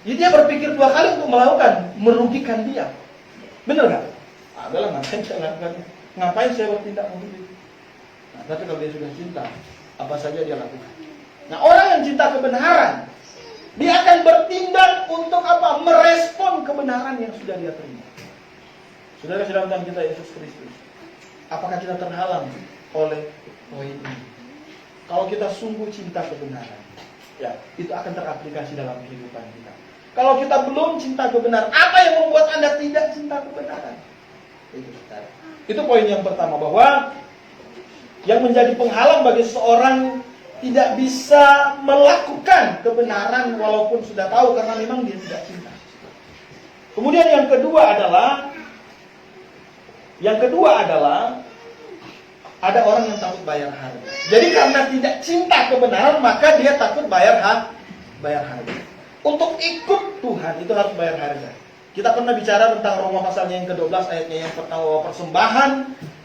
dia berpikir 2 kali untuk melakukan, merugikan dia. Benar nggak? Adalah ngapain saya lakukan? Ngapain saya bertindak begitu? Nah, tapi kalau dia sudah cinta, apa saja dia lakukan. Nah, orang yang cinta kebenaran, dia akan bertindak untuk apa? Merespon kebenaran yang sudah dia terima. Saudara dalam Tuhan kita Yesus Kristus, apakah kita terhalang oleh poin ini? Kalau kita sungguh cinta kebenaran, ya itu akan teraplikasi dalam kehidupan kita. Kalau kita belum cinta kebenaran, apa yang membuat Anda tidak cinta kebenaran? Itu poin yang pertama, bahwa yang menjadi penghalang bagi seseorang tidak bisa melakukan kebenaran walaupun sudah tahu karena memang dia tidak cinta. Kemudian yang kedua adalah ada orang yang takut bayar harga. Jadi karena tidak cinta kebenaran maka dia takut bayar harga. Untuk ikut Tuhan itu harus bayar harga. Kita pernah bicara tentang Roma pasalnya yang ke-12 ayatnya yang pertama, persembahan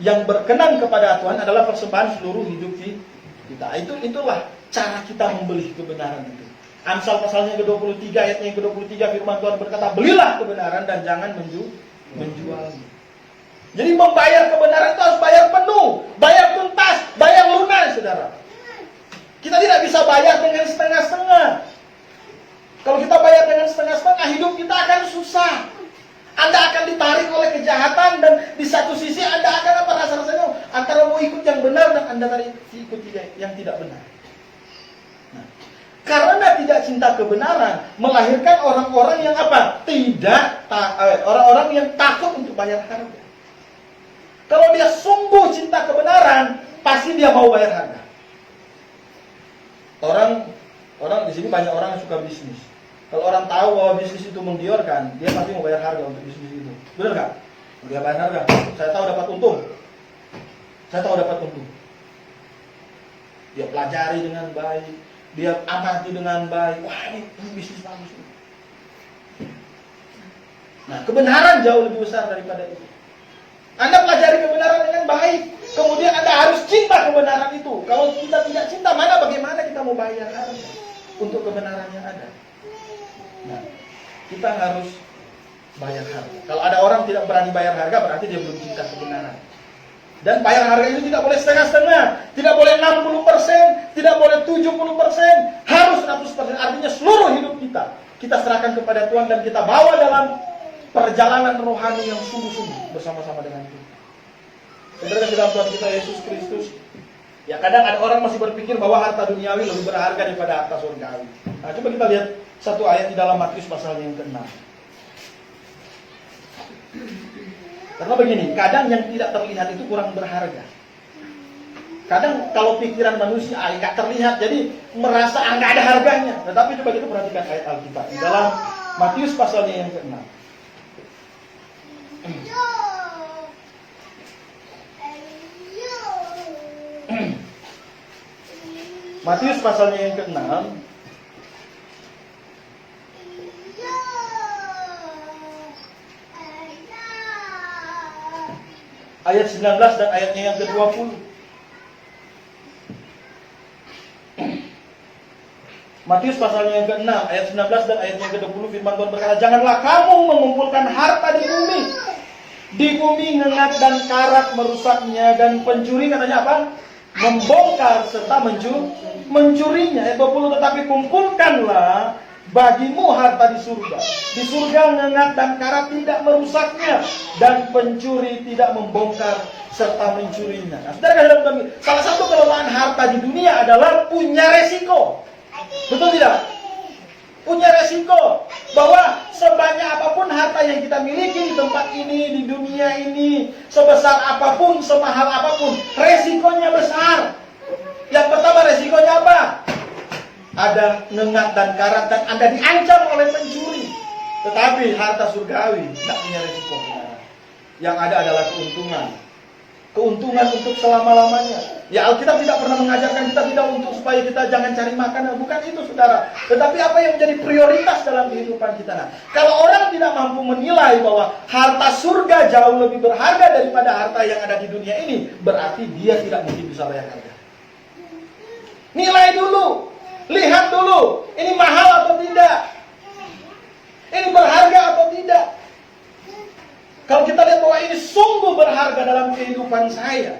yang berkenan kepada Tuhan adalah persembahan seluruh hidup kita. Itulah cara kita membeli kebenaran itu. Amsal pasalnya yang ke-23 ayatnya yang ke-23 firman Tuhan berkata, belilah kebenaran dan jangan menjualnya. Jadi membayar kebenaran itu harus bayar penuh, bayar tuntas, bayar lunas, saudara. Kita tidak bisa bayar dengan setengah-setengah. Kalau kita bayar dengan setengah-setengah, hidup kita akan susah. Anda akan ditarik oleh kejahatan dan di satu sisi Anda akan rasa-rasanya antara mau ikut yang benar dan Anda tadi ikut yang tidak benar. Nah, karena tidak cinta kebenaran melahirkan orang-orang yang orang-orang yang takut untuk bayar harga. Kalau dia sungguh cinta kebenaran, pasti dia mau bayar harga. Orang di sini banyak orang yang suka bisnis. Kalau orang tahu bahwa bisnis itu menggiurkan, dia pasti mau bayar harga untuk bisnis itu. Benar nggak? Dia bayar harga. Saya tahu dapat untung. Dia pelajari dengan baik, dia amati dengan baik. Wah, ini bisnis bagus. Nah, kebenaran jauh lebih besar daripada itu. Anda pelajari kebenaran dengan baik, kemudian Anda harus cinta kebenaran itu. Kalau kita tidak cinta, bagaimana kita mau bayar harga untuk kebenaran yang ada? Nah, kita harus bayar harga. Kalau ada orang tidak berani bayar harga, berarti dia belum cinta kebenaran. Dan bayar harga itu tidak boleh setengah-setengah, tidak boleh 60%, tidak boleh 70%, harus 100%. Artinya seluruh hidup kita serahkan kepada Tuhan dan kita bawa dalam perjalanan rohani yang sungguh-sungguh bersama-sama dengan Tuhan. Saudara dalam Tuhan kita Yesus Kristus, ya kadang ada orang masih berpikir bahwa harta duniawi lebih berharga daripada harta surgawi. Nah, coba kita lihat satu ayat di dalam Matius pasal yang ke-6. Karena begini, kadang yang tidak terlihat itu kurang berharga. Kadang kalau pikiran manusia nggak terlihat, jadi merasa nggak ada harganya. Tetapi coba kita perhatikan ayat Alkitab di dalam Matius pasalnya yang ke-6. Matius pasalnya yang ke-6 ayat 19 dan ayatnya yang ke-20. Matius pasalnya yang ke-6 ayat 19 dan ayatnya yang ke-20, firman Tuhan berkata, "Janganlah kamu mengumpulkan harta di bumi. Di bumi ngengat dan karat merusaknya, dan pencuri," katanya apa? "Membongkar serta mencurinya." Ayat 20, "Tetapi kumpulkanlah bagimu harta di surga. Di surga ngengat dan karat tidak merusaknya, dan pencuri tidak membongkar serta mencurinya." Nah, saudara, salah satu kelemahan harta di dunia adalah punya resiko. Betul tidak? Punya resiko bahwa sebanyak apapun harta yang kita miliki di tempat ini, di dunia ini, sebesar apapun, semahal apapun, resikonya besar. Yang pertama, resikonya apa? Ada ngengat dan karat, dan Anda diancam oleh pencuri. Tetapi harta surgawi tidak punya resiko. Yang ada adalah keuntungan. Keuntungan untuk selama-lamanya. Ya, Alkitab tidak pernah mengajarkan kita tidak untuk supaya kita jangan cari makan. Bukan itu, saudara. Tetapi apa yang menjadi prioritas dalam kehidupan kita. Nah, kalau orang tidak mampu menilai bahwa harta surga jauh lebih berharga daripada harta yang ada di dunia ini, berarti dia tidak mungkin bisa bayar harga. Nilai dulu. Lihat dulu. Ini mahal atau tidak? Ini berharga atau tidak? Kalau kita lihat bahwa ini sungguh berharga dalam kehidupan saya,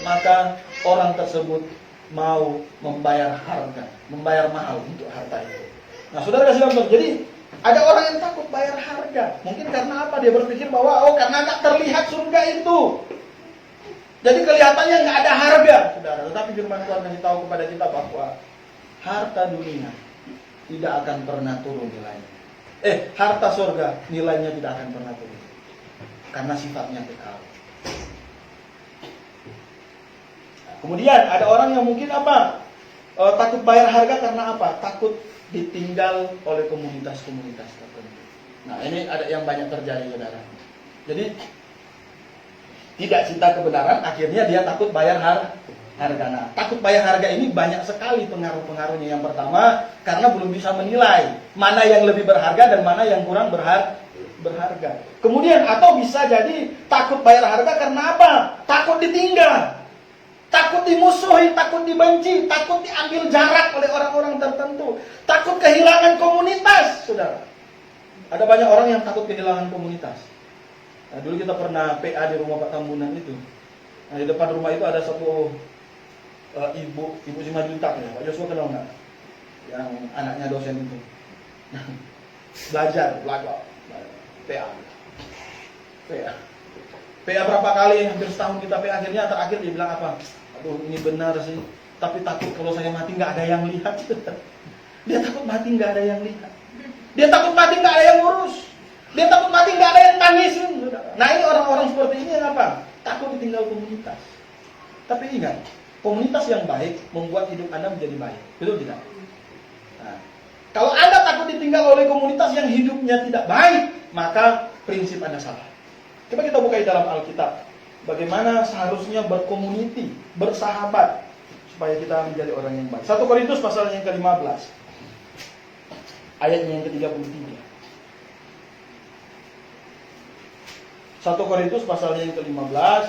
maka orang tersebut mau membayar harga, membayar mahal untuk harta itu. Nah, saudara kasih contoh. Jadi ada orang yang takut bayar harga. Mungkin karena apa? Dia berpikir bahwa karena nggak terlihat surga itu, jadi kelihatannya nggak ada harga, saudara. Tetapi firman Tuhan kasih tahu kepada kita bahwa harta dunia tidak akan pernah turun nilainya. Harta surga nilainya tidak akan pernah turun, karena sifatnya kekal. Kemudian ada orang yang mungkin apa? Takut bayar harga karena apa? Takut ditinggal oleh komunitas-komunitas tertentu. Nah, ini ada yang banyak terjadi, saudara. Jadi tidak cinta kebenaran, akhirnya dia takut bayar harga. Nah, takut bayar harga ini banyak sekali pengaruh-pengaruhnya. Yang pertama, karena belum bisa menilai mana yang lebih berharga dan mana yang kurang berharga. Kemudian, atau bisa jadi takut bayar harga karena apa? Takut ditinggal, takut dimusuhi, takut dibenci, takut diambil jarak oleh orang-orang tertentu, takut kehilangan komunitas, saudara. Ada banyak orang yang takut kehilangan komunitas. Nah, dulu kita pernah PA di rumah Pak Tambunan itu. Nah, di depan rumah itu ada satu ibu Simajuntak ya, Pak Joshua kenal nggak? Yang anaknya dosen itu. belajar PA berapa kali, hampir setahun kita PA, akhirnya terakhir dia bilang apa? Aduh, ini benar sih, tapi takut kalau saya mati nggak ada yang lihat. Dia takut mati nggak ada yang lihat. Dia takut mati nggak ada yang ngurus. Dia takut mati nggak ada yang tangisin. Nah, ini orang-orang seperti ini yang apa? Takut ditinggal komunitas. Tapi ingat, komunitas yang baik membuat hidup Anda menjadi baik. Betul tidak? Nah, kalau Anda takut ditinggal oleh komunitas yang hidupnya tidak baik, maka prinsip Anda salah. Coba kita buka di dalam Alkitab. bagaimana seharusnya berkomuniti, bersahabat, supaya kita menjadi orang yang baik. 1 Korintus pasal yang ke-15, ayatnya yang ke-33. 1 Korintus pasal yang ke-15,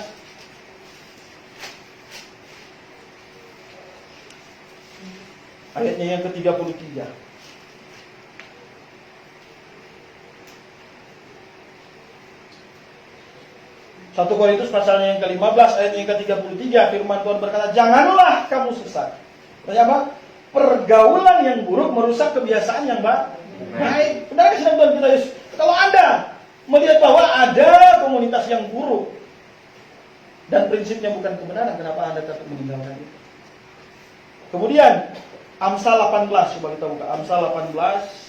ayatnya yang ke-33. 1 Korintus pasalnya yang ke-15 ayat yang ke-33, firman Tuhan berkata, janganlah kamu sesat. Artinya apa? Pergaulan yang buruk merusak kebiasaan yang baik. Benar sedang Tuhan kita Yesus. Kalau Anda melihat bahwa ada komunitas yang buruk dan prinsipnya bukan kebenaran, kenapa Anda tetap meninggalkan itu? Kemudian Amsal 18, coba kita buka Amsal 18.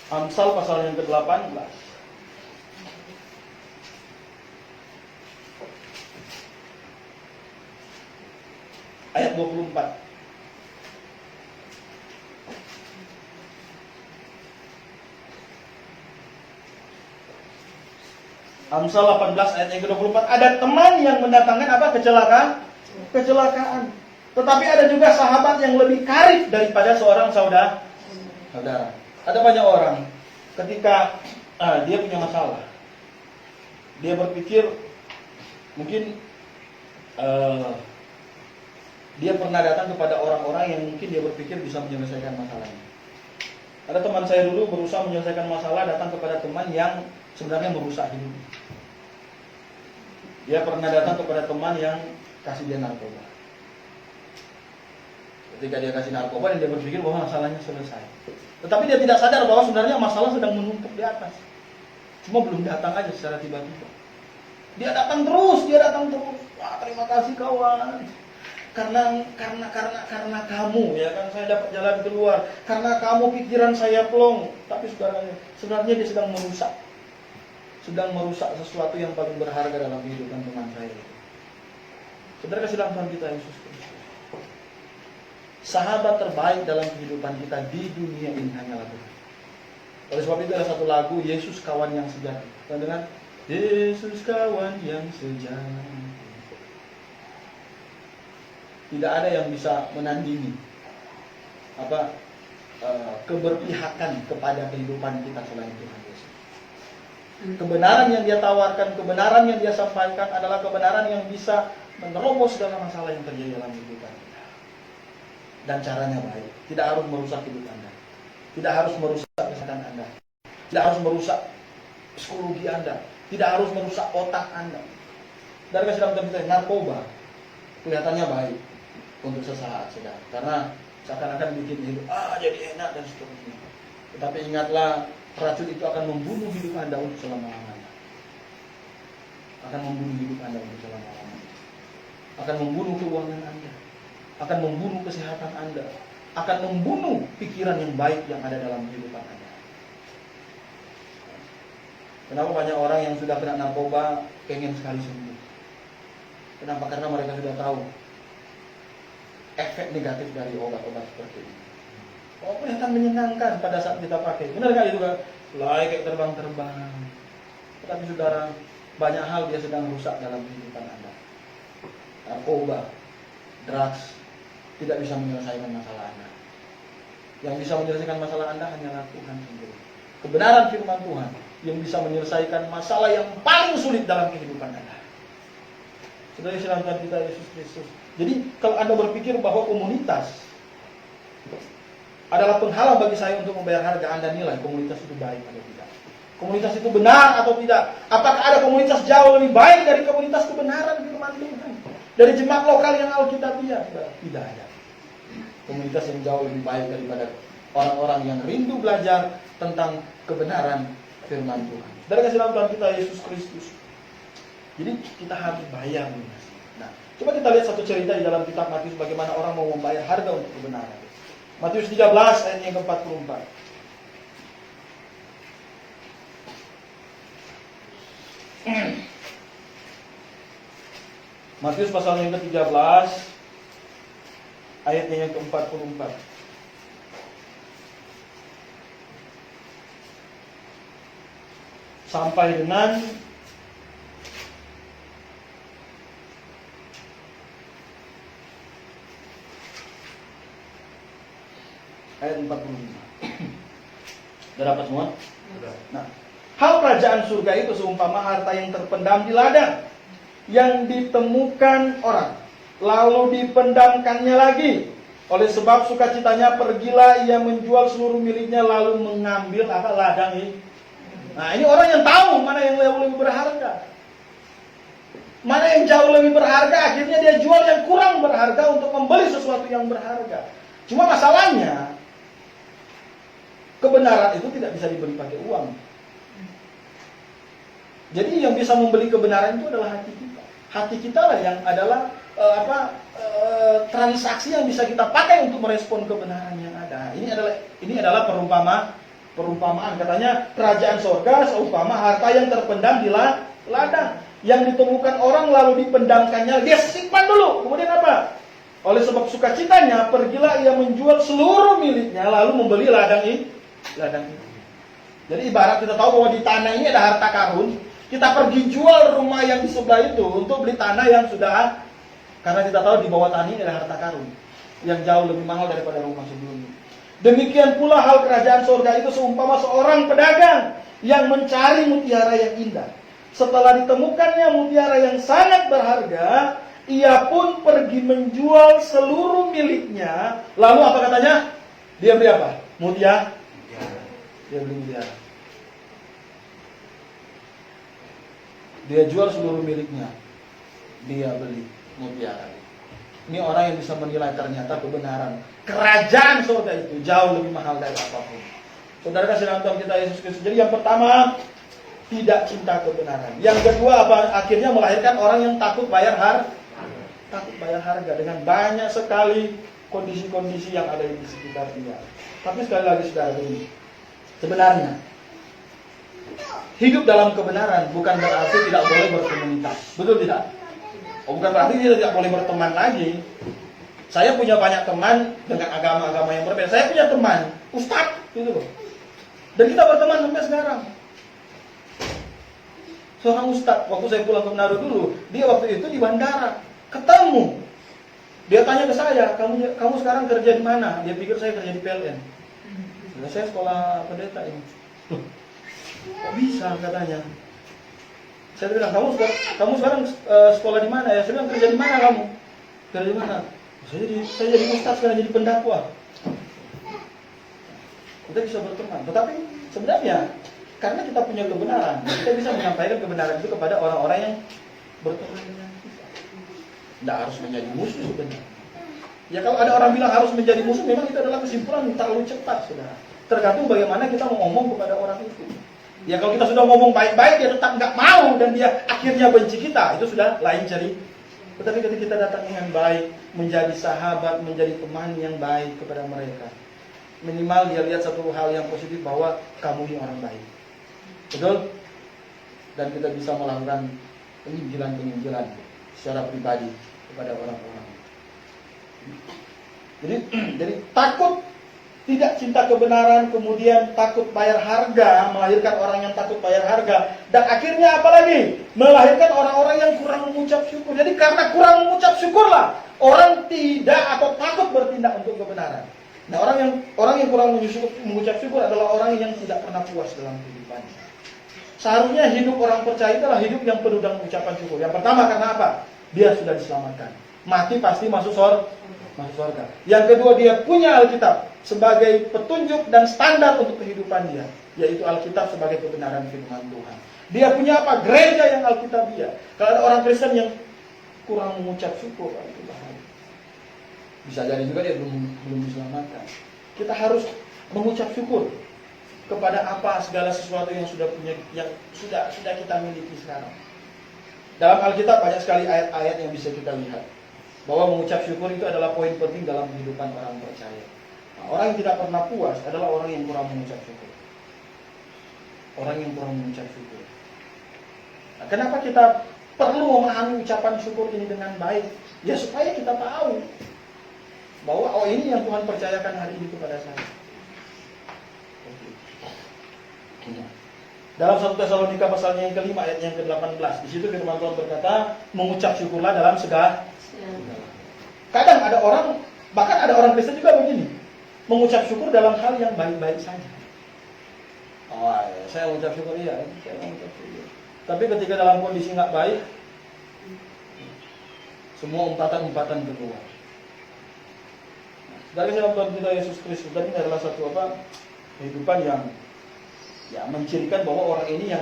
Amsal pasal yang ke-18. Ayat 24. Amsal 18 ayat yang ke-24. Ada teman yang mendatangkan apa? Kecelakaan. Tetapi ada juga sahabat yang lebih karib daripada seorang saudara. Ada banyak orang ketika dia punya masalah, dia berpikir mungkin dia pernah datang kepada orang-orang yang mungkin dia berpikir bisa menyelesaikan masalahnya. Ada teman saya dulu berusaha menyelesaikan masalah, datang kepada teman yang sebenarnya merusak hidupnya. Dia pernah datang kepada teman yang kasih dia narkoba. Ketika dia kasih narkoba, dan dia berpikir bahwa masalahnya selesai. Tetapi dia tidak sadar bahwa sebenarnya masalah sedang menumpuk di atas. Cuma belum datang aja secara tiba-tiba. Dia datang terus. Wah, terima kasih kawan. Karena kamu, ya kan, saya dapat jalan keluar. Karena kamu pikiran saya plong. Tapi sebenarnya dia sedang merusak sesuatu yang paling berharga dalam kehidupan teman saya. Saudara kasih dalam Tuhan kita Yesus Kristus. Sahabat terbaik dalam kehidupan kita di dunia ini hanyalah Tuhan. Oleh sebab itu ada satu lagu, Yesus kawan yang sejati. Kita dengar, Yesus kawan yang sejati. Tidak ada yang bisa menandingi keberpihakan kepada kehidupan kita selain Tuhan Yesus. Kebenaran yang dia tawarkan, kebenaran yang dia sampaikan adalah kebenaran yang bisa menerobos segala masalah yang terjadi dalam kehidupan kita. Dan caranya baik. Tidak harus merusak hidup Anda. Tidak harus merusak kesehatan Anda. Tidak harus merusak psikologi Anda. Tidak harus merusak otak Anda. Dari kasih dalam kita, narkoba kelihatannya baik untuk sesaat saja. Karena seakan-akan bikin hidup jadi enak dan seterusnya. Tetapi ingatlah, racun itu akan membunuh hidup Anda untuk selama-lamanya. Akan membunuh hidup Anda untuk selama-lamanya. Akan membunuh keuangan Anda. Akan membunuh kesehatan Anda, akan membunuh pikiran yang baik yang ada dalam kehidupan Anda. Kenapa banyak orang yang sudah kena narkoba pengen sekali sembuh? Kenapa? Karena mereka sudah tahu efek negatif dari obat-obat seperti ini. Oh, kelihatan menyenangkan pada saat kita pakai. Benar nggak itu kan? Kayak terbang-terbang. Tetapi saudara, banyak hal dia sedang rusak dalam kehidupan Anda. Narkoba, drugs, tidak bisa menyelesaikan masalah Anda. Yang bisa menyelesaikan masalah Anda hanyalah Tuhan sendiri. Kebenaran firman Tuhan yang bisa menyelesaikan masalah yang paling sulit dalam kehidupan Anda. Saudara dalam Tuhan kita Yesus Kristus. Jadi kalau Anda berpikir bahwa komunitas adalah penghalang bagi saya untuk membayar harga, Anda nilai komunitas itu baik atau tidak. Komunitas itu benar atau tidak. Apakah ada komunitas jauh lebih baik dari komunitas kebenaran firman Tuhan? Dari jemaat lokal yang Alkitabiah? Tidak ada. Komunitas yang jauh lebih baik daripada orang-orang yang rindu belajar tentang kebenaran firman Tuhan. Dari kasih dalam Tuhan kita Yesus Kristus. Jadi kita harus bayar. Nah, coba kita lihat satu cerita di dalam kitab Matius bagaimana orang mau membayar harga untuk kebenaran. Matius 13 ayat yang ke-44. Matius pasal yang ke-13 ayatnya yang ke-44. Sampai dengan ayat 45. Sudah dapat semua? Nah, hal kerajaan surga itu seumpama harta yang terpendam di ladang, yang ditemukan orang, lalu dipendamkannya lagi. Oleh sebab sukacitanya pergilah ia menjual seluruh miliknya, lalu mengambil apa ladang ini. Nah, ini orang yang tahu mana yang jauh lebih berharga. Mana yang jauh lebih berharga, akhirnya dia jual yang kurang berharga untuk membeli sesuatu yang berharga. Cuma masalahnya, kebenaran itu tidak bisa dibeli pakai uang. Jadi yang bisa membeli kebenaran itu adalah hati kita. Hati kita lah yang adalah transaksi yang bisa kita pakai untuk merespon kebenaran yang ada. Ini adalah perumpamaan. Katanya kerajaan sorga seumpama harta yang terpendam di ladang, yang ditemukan orang lalu dipendamkannya. Dia simpan dulu. Kemudian apa? Oleh sebab sukacitanya pergilah ia menjual seluruh miliknya, lalu membeli ladang itu. Jadi ibarat kita tahu bahwa di tanah ini ada harta karun, kita pergi jual rumah yang di sebelah itu untuk beli tanah yang sudah, karena kita tahu di bawah tanah ini ada harta karun yang jauh lebih mahal daripada rumah sebelumnya. Demikian pula hal kerajaan surga itu seumpama seorang pedagang yang mencari mutiara yang indah. Setelah ditemukannya mutiara yang sangat berharga, ia pun pergi menjual seluruh miliknya. Lalu apa katanya? Dia beli apa? Mutiara. Dia beli mutiara. Dia jual seluruh miliknya. Dia beli mutiara. Ini orang yang bisa menilai ternyata kebenaran. Kerajaan surga itu jauh lebih mahal dari apapun. Saudara kasih dalam Tuhan kita Yesus Kristus. Jadi yang pertama, tidak cinta kebenaran. Yang kedua apa? Akhirnya melahirkan orang yang takut bayar harga dengan banyak sekali kondisi-kondisi yang ada di sekitar dia. Tapi sekali lagi saudara ini, sebenarnya hidup dalam kebenaran bukan berarti tidak boleh berkomunitas. Betul tidak? Bukan berarti dia tidak boleh berteman lagi. Saya punya banyak teman dengan agama-agama yang berbeda. Saya punya teman ustadz gitu loh. Dan kita berteman sampai sekarang. Seorang ustadz, waktu saya pulang ke Manado dulu, dia waktu itu di bandara ketemu. Dia tanya ke saya, kamu sekarang kerja di mana? Dia pikir saya kerja di PLN. Saya sekolah pendeta ini. Loh, kok bisa katanya? Saya bilang, kamu sekarang sekolah di mana ya? Saya bilang, kerja di mana kamu? Kerja di mana? Saya jadi ustaz sekarang, jadi pendakwah. Kita bisa berteman. Tetapi sebenarnya karena kita punya kebenaran, kita bisa menyampaikan kebenaran itu kepada orang-orang yang berteman dengan kita. Tidak harus menjadi musuh sebenarnya. Ya kalau ada orang bilang harus menjadi musuh, memang itu adalah kesimpulan terlalu cepat, saudara. Tergantung bagaimana kita mau ngomong kepada orang itu. Ya kalau kita sudah ngomong baik-baik, dia tetap nggak mau dan dia akhirnya benci kita, itu sudah lain cerita. Tetapi ketika kita datang dengan baik, menjadi sahabat, menjadi teman yang baik kepada mereka, minimal dia lihat satu hal yang positif bahwa kamu ini orang baik. Betul? Dan kita bisa melakukan penginjilan secara pribadi kepada orang-orang. Jadi takut, tidak cinta kebenaran, kemudian takut bayar harga, melahirkan orang yang takut bayar harga, dan akhirnya apa lagi? Melahirkan orang-orang yang kurang mengucap syukur. Jadi karena kurang mengucap syukurlah orang tidak atau takut bertindak untuk kebenaran. Nah, orang yang kurang mengucap syukur adalah orang yang tidak pernah puas dalam kehidupannya. Seharusnya hidup orang percaya adalah hidup yang penuh dengan ucapan syukur. Yang pertama karena apa? Dia sudah diselamatkan. Mati pasti masuk surga. Yang kedua, dia punya Alkitab sebagai petunjuk dan standar untuk kehidupan dia, yaitu Alkitab sebagai kebenaran firman Tuhan. Dia punya apa? Gereja yang Alkitabiah. Kalau ada orang Kristen yang kurang mengucap syukur, itu bahaya. Bisa jadi juga dia belum diselamatkan. Kita harus mengucap syukur kepada apa segala sesuatu yang sudah kita miliki sekarang. Dalam Alkitab banyak sekali ayat-ayat yang bisa kita lihat bahwa mengucap syukur itu adalah poin penting dalam kehidupan orang percaya. Nah, orang yang tidak pernah puas adalah orang yang kurang mengucap syukur. Nah, kenapa kita perlu memahami ucapan syukur ini dengan baik? Ya supaya kita tahu bahwa oh ini yang Tuhan percayakan hari ini kepada saya. Dalam 1 Tesalonika pasalnya yang kelima ayat yang ke-18, di situ firman Tuhan berkata, mengucap syukurlah dalam segala. Kadang ada orang, bahkan ada orang Kristen juga begini, mengucap syukur dalam hal yang baik-baik saja. Oh, ya, saya mengucap syukur iya, saya mengucap syukur. Tapi ketika dalam kondisi nggak baik, semua umpatan-umpatan keluar. Dari dalam Tuhan kita Yesus Kristus tadi adalah satu kehidupan yang mencirikan bahwa orang ini yang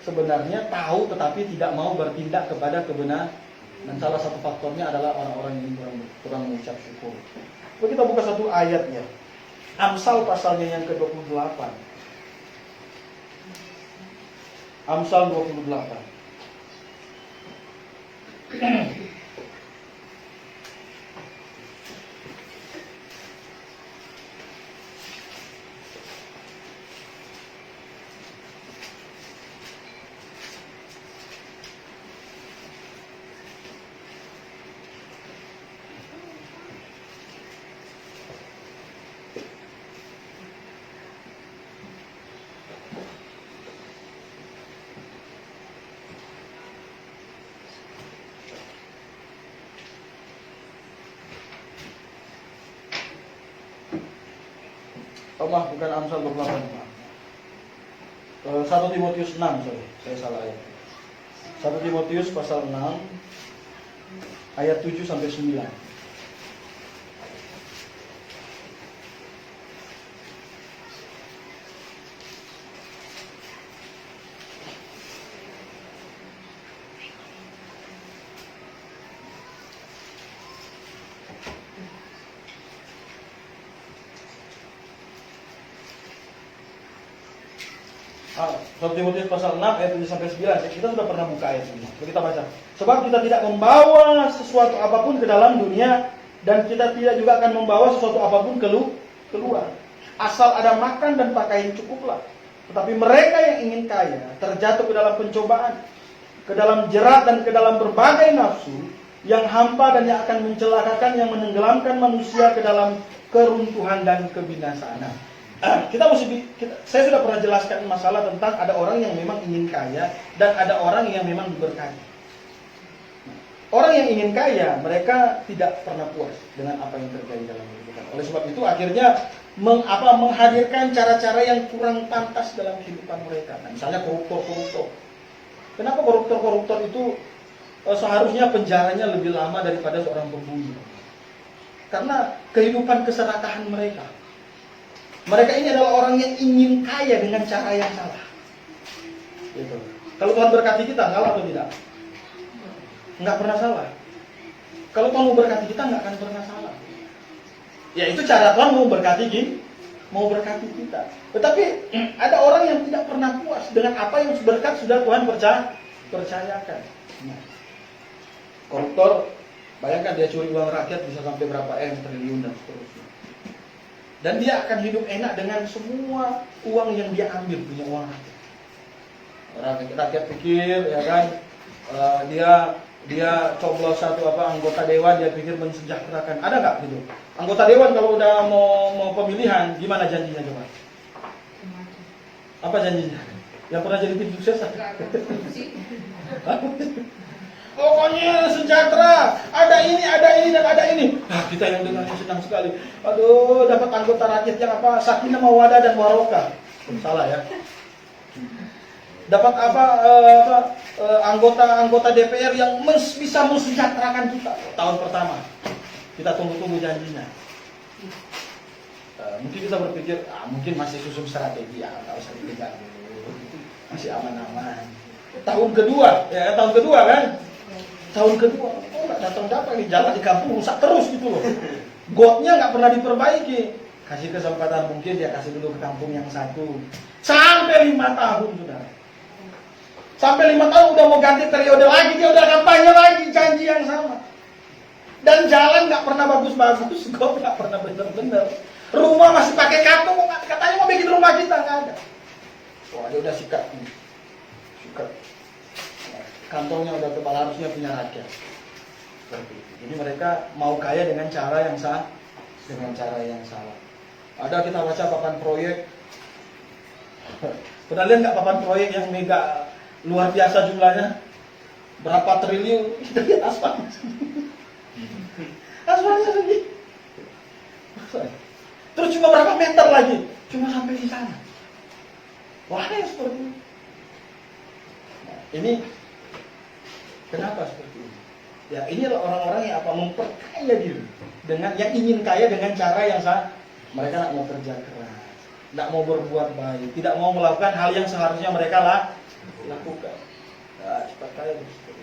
sebenarnya tahu tetapi tidak mau bertindak kepada kebenaran, dan salah satu faktornya adalah orang-orang ini kurang mengucap syukur. Coba kita buka satu ayatnya, Amsal pasalnya yang ke-28. Amsal 28. Bukan Amsal 28. 1 Timotius 6, sorry, saya salah ayat. 1 Timotius pasal 6 ayat 7 sampai 9. Timotius pasal 6 ayat 7 sampai 9. Kita sudah pernah buka ayat ini. Kita baca. Sebab kita tidak membawa sesuatu apapun ke dalam dunia, dan kita tidak juga akan membawa sesuatu apapun keluar. Asal ada makan dan pakaian cukuplah. Tetapi mereka yang ingin kaya terjatuh ke dalam pencobaan, ke dalam jerat dan ke dalam berbagai nafsu yang hampa dan yang akan mencelakakan, yang menenggelamkan manusia ke dalam keruntuhan dan kebinasaan. Saya sudah pernah jelaskan masalah tentang ada orang yang memang ingin kaya dan ada orang yang memang diberkati. Orang yang ingin kaya, mereka tidak pernah puas dengan apa yang terjadi dalam kehidupan. Oleh sebab itu akhirnya menghadirkan cara-cara yang kurang pantas dalam kehidupan mereka. Nah, misalnya koruptor. Kenapa koruptor itu seharusnya penjaranya lebih lama daripada seorang pembunuh? Karena kehidupan keserakahan mereka. Mereka ini adalah orang yang ingin kaya dengan cara yang salah. Gitu. Kalau Tuhan berkati kita, salah atau tidak? Nggak pernah salah. Kalau Tuhan mau berkati kita, nggak akan pernah salah. Ya itu cara Tuhan mau berkati kita. Tetapi ada orang yang tidak pernah puas dengan apa yang berkat sudah Tuhan percayakan. Nah, koruptor, bayangkan dia curi uang rakyat bisa sampai berapa triliun dan seterusnya. Dan dia akan hidup enak dengan semua uang yang dia ambil, punya uang rakyat. Rakyat pikir, ya kan, dia coblos satu anggota dewan, dia pikir mensejahterakan. Ada nggak gitu? Anggota dewan kalau udah mau pemilihan, gimana janjinya coba? Apa janjinya? Yang pernah jadi tim sukses? Pokoknya sejahtera, ada ini dan ada ini. Kita yang dengarnya senang sekali. Aduh, dapat anggota rakyat yang sakinah mawaddah dan warokah. Salah ya. Dapat anggota DPR yang bisa mensejahterakan kita. Tahun pertama, kita tunggu janjinya. Mungkin kita berpikir, mungkin masih susun strategi, nggak usah dipegang dulu, masih aman-aman. Tahun kedua kan? Tahun kedua, nggak datang-datang nih, jalan di kampung rusak terus gitu loh. Gotnya nggak pernah diperbaiki. Kasih kesempatan, mungkin dia kasih dulu ke kampung yang satu. Sampai 5 tahun sudah. Sampai 5 tahun udah mau ganti periode lagi, dia udah kampanye lagi, janji yang sama. Dan jalan nggak pernah bagus-bagus, got nggak pernah bener-bener. Rumah masih pakai kartu, katanya mau bikin rumah kita, nggak ada. Wah, dia udah sikat. Kantongnya udah tebal, harusnya punya rakyat. Jadi mereka mau kaya dengan cara yang dengan cara yang salah. Ada kita baca papan proyek. Pernah lihat nggak papan proyek yang mega luar biasa jumlahnya? Berapa triliun? Kita lihat aspalnya. Aspalnya segini. Terus cuma berapa meter lagi? Cuma sampai di sana. Wah, yang seperti ini. Nah, ini kenapa seperti ini? Ya, ini adalah orang-orang yang memperkaya diri dengan yang ingin kaya dengan cara yang salah. Mereka tidak mau kerja keras, tidak mau berbuat baik, tidak mau melakukan hal yang seharusnya mereka lakukan. Nah, cepat kaya seperti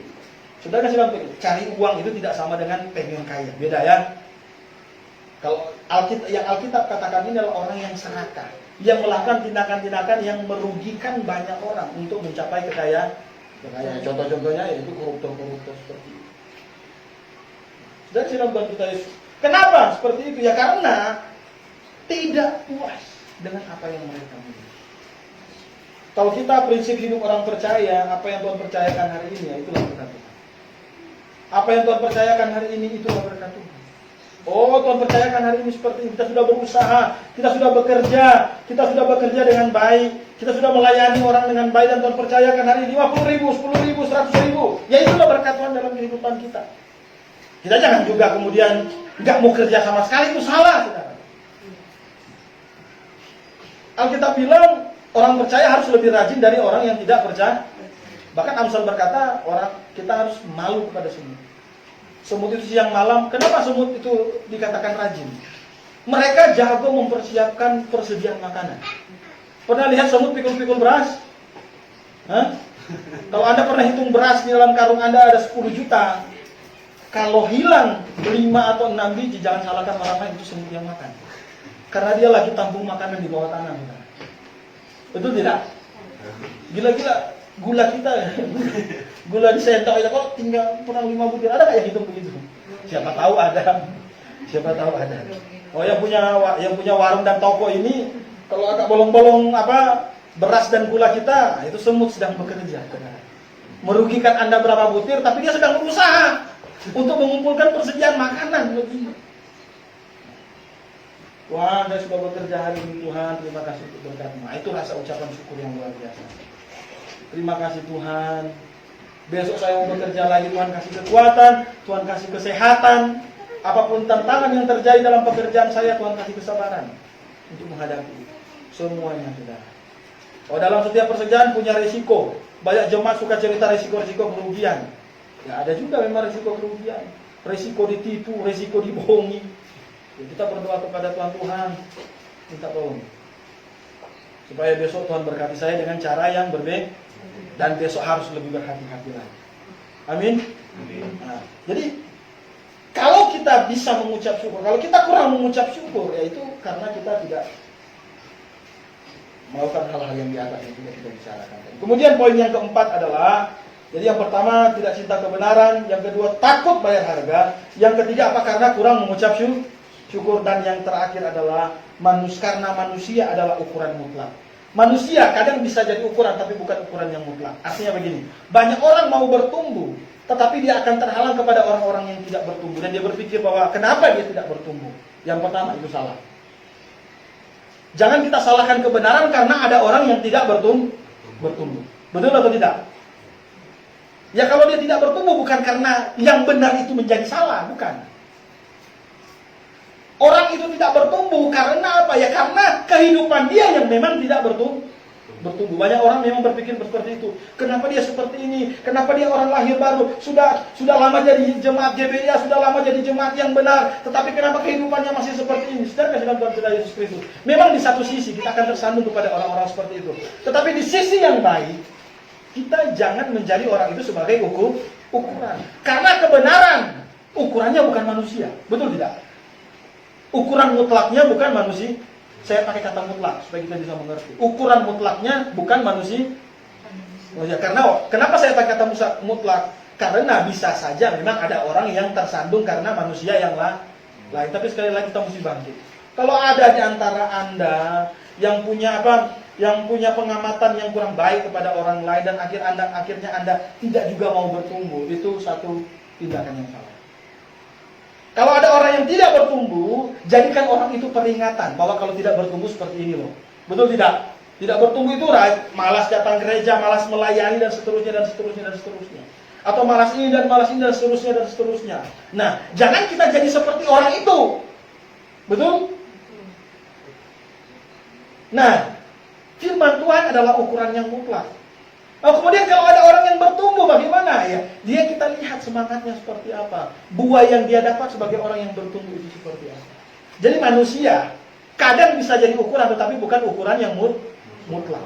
itu. Saudara kasih lampu, cari uang itu tidak sama dengan pengen kaya, beda ya. Kalau Alkitab katakan ini adalah orang yang serakah, yang melakukan tindakan-tindakan yang merugikan banyak orang untuk mencapai kekayaan. Contoh-contohnya yaitu koruptor-koruptor seperti itu. Dan silam bantu kita Yesus. Kenapa seperti itu? Ya karena tidak puas dengan apa yang mereka miliki. Kalau kita prinsip hidup orang percaya, apa yang Tuhan percayakan hari ini, ya itulah berkat Tuhan. Apa yang Tuhan percayakan hari ini, itulah berkat Tuhan. Oh, Tuhan percayakan hari ini seperti ini. Kita sudah berusaha, kita sudah bekerja dengan baik, kita sudah melayani orang dengan baik, dan Tuhan percayakan hari ini 50.000, 10.000, 100.000. Ya itulah berkat Tuhan dalam kehidupan kita. Kita jangan juga kemudian nggak mau kerja sama sekali, itu salah, saudara. Alkitab bilang orang percaya harus lebih rajin dari orang yang tidak percaya. Bahkan Amsal berkata kita harus malu kepada semut. Semut itu siang malam. Kenapa semut itu dikatakan rajin? Mereka jago mempersiapkan persediaan makanan. Pernah lihat semut pikul-pikul beras? Hah? Kalau Anda pernah hitung beras di dalam karung Anda ada 10 juta. Kalau hilang 5 atau 6 biji, jangan salahkan orang lain, itu semut yang makan. Karena dia lagi tampung makanan di bawah tanah. Betul tidak? Gila-gila gula kita, gula di sendok itu kok tinggal kurang 5 butir. Ada nggak yang hitung begitu? Siapa tahu ada. Oh, yang punya warung dan toko ini, kalau agak bolong-bolong beras dan gula kita, itu semut sedang bekerja. Merugikan Anda berapa butir, tapi dia sedang berusaha untuk mengumpulkan persediaan makanan lebih. Wah, saya sudah bekerja hari ini Tuhan, terima kasih untuk berkat-Mu. Nah, itu rasa ucapan syukur yang luar biasa. Terima kasih Tuhan. Besok saya mau bekerja lagi, Tuhan kasih kekuatan, Tuhan kasih kesehatan. Apapun tantangan yang terjadi dalam pekerjaan saya, Tuhan kasih kesabaran untuk menghadapi semuanya, saudara. Oh, dalam setiap pekerjaan punya risiko. Banyak jemaat suka cerita risiko-risiko kerugian. Ya, ada juga memang risiko kerugian. Risiko ditipu, risiko dibohongi. Ya, kita berdoa kepada Tuhan, minta tolong supaya besok Tuhan berkati saya dengan cara yang berbeda, dan besok harus lebih berhati-hati lagi. Amin. Nah, jadi kalau kita bisa mengucap syukur, kalau kita kurang mengucap syukur, yaitu karena kita tidak melakukan hal-hal yang di atas yang tidak kita bicarakan. Kemudian poin yang keempat adalah, jadi yang pertama tidak cinta kebenaran, yang kedua takut bayar harga, yang ketiga karena kurang mengucap syukur, dan yang terakhir adalah karena manusia adalah ukuran mutlak. Manusia kadang bisa jadi ukuran, tapi bukan ukuran yang mutlak. Artinya begini, banyak orang mau bertumbuh, tetapi dia akan terhalang kepada orang-orang yang tidak bertumbuh, dan dia berpikir bahwa kenapa dia tidak bertumbuh. Yang pertama itu salah. Jangan kita salahkan kebenaran karena ada orang yang tidak bertumbuh. Betul atau tidak? Ya kalau dia tidak bertumbuh bukan karena yang benar itu menjadi salah, bukan. Orang itu tidak bertumbuh karena apa? Ya karena kehidupan dia yang memang tidak bertumbuh. Banyak orang memang berpikir seperti itu. Kenapa dia seperti ini? Kenapa dia orang lahir baru? Sudah lama jadi jemaat GBIA, sudah lama jadi jemaat yang benar, tetapi kenapa kehidupannya masih seperti ini? Saudara kasih dalam Tuhan kita Yesus Kristus. Memang di satu sisi kita akan tersandung kepada orang-orang seperti itu. Tetapi di sisi yang baik, kita jangan menjadi orang itu sebagai ukuran. Karena kebenaran ukurannya bukan manusia. Betul tidak? Ukuran mutlaknya bukan manusia. Saya pakai kata mutlak supaya kita bisa mengerti. Ukuran mutlaknya bukan manusia. Karena kenapa saya pakai kata mutlak? Karena bisa saja memang ada orang yang tersandung karena manusia yang lain. Tapi sekali lagi kita mesti bangkit. Kalau ada di antara Anda yang punya pengamatan yang kurang baik kepada orang lain, dan akhirnya Anda tidak juga mau bertumbuh, itu satu tindakan yang salah. Kalau ada orang yang tidak bertumbuh, jadikan orang itu peringatan bahwa kalau tidak bertumbuh seperti ini loh. Betul tidak? Tidak bertumbuh itu malas datang gereja, malas melayani dan seterusnya dan seterusnya dan seterusnya. Atau malas ini dan seterusnya dan seterusnya. Nah, jangan kita jadi seperti orang itu. Betul? Nah, firman Tuhan adalah ukuran yang mutlak. Nah, kemudian kalau ada orang yang bertumbuh bagaimana ya? Dia kita lihat semangatnya seperti apa. Buah yang dia dapat sebagai orang yang bertumbuh itu seperti apa. Jadi manusia kadang bisa jadi ukuran, tetapi bukan ukuran yang mutlak.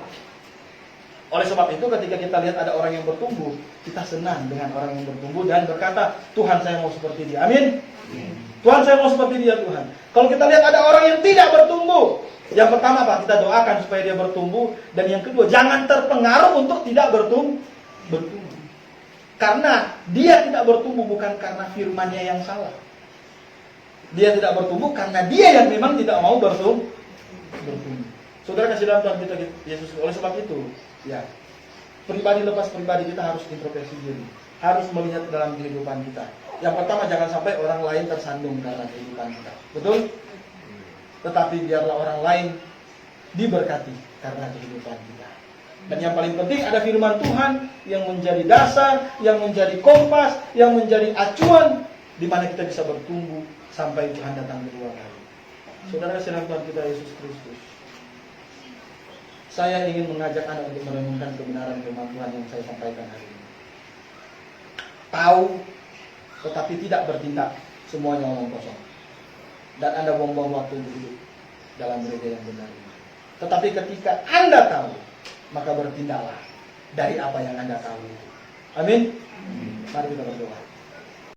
Oleh sebab itu ketika kita lihat ada orang yang bertumbuh, kita senang dengan orang yang bertumbuh dan berkata, Tuhan saya mau seperti dia. Amin. Tuhan saya mau seperti dia Tuhan. Kalau kita lihat ada orang yang tidak bertumbuh, yang pertama Pak, kita doakan supaya dia bertumbuh. Dan yang kedua, jangan terpengaruh untuk tidak bertumbuh. Karena dia tidak bertumbuh bukan karena firman-Nya yang salah. Dia tidak bertumbuh karena dia yang memang tidak mau bertumbuh. Saudara kasih dalam Tuhan kita Yesus. Oleh sebab itu, ya, pribadi lepas pribadi kita harus introspeksi diri. Harus melihat dalam kehidupan kita. Yang pertama, jangan sampai orang lain tersandung karena kehidupan kita. Betul? Tetapi biarlah orang lain diberkati karena kehidupan kita. Dan yang paling penting ada firman Tuhan yang menjadi dasar, yang menjadi kompas, yang menjadi acuan di mana kita bisa bertumbuh sampai Tuhan datang kedua kali. Saudara kasih Tuhan kita Yesus Kristus. Saya ingin mengajak Anda untuk merenungkan kebenaran firman Tuhan yang saya sampaikan hari ini. Tahu, tetapi tidak bertindak, semuanya omong kosong. Dan Anda buang-buang waktu untuk hidup dalam gereja yang benar ini. Tetapi ketika Anda tahu, maka bertindaklah dari apa yang Anda tahu. Amin. Mari kita berdoa.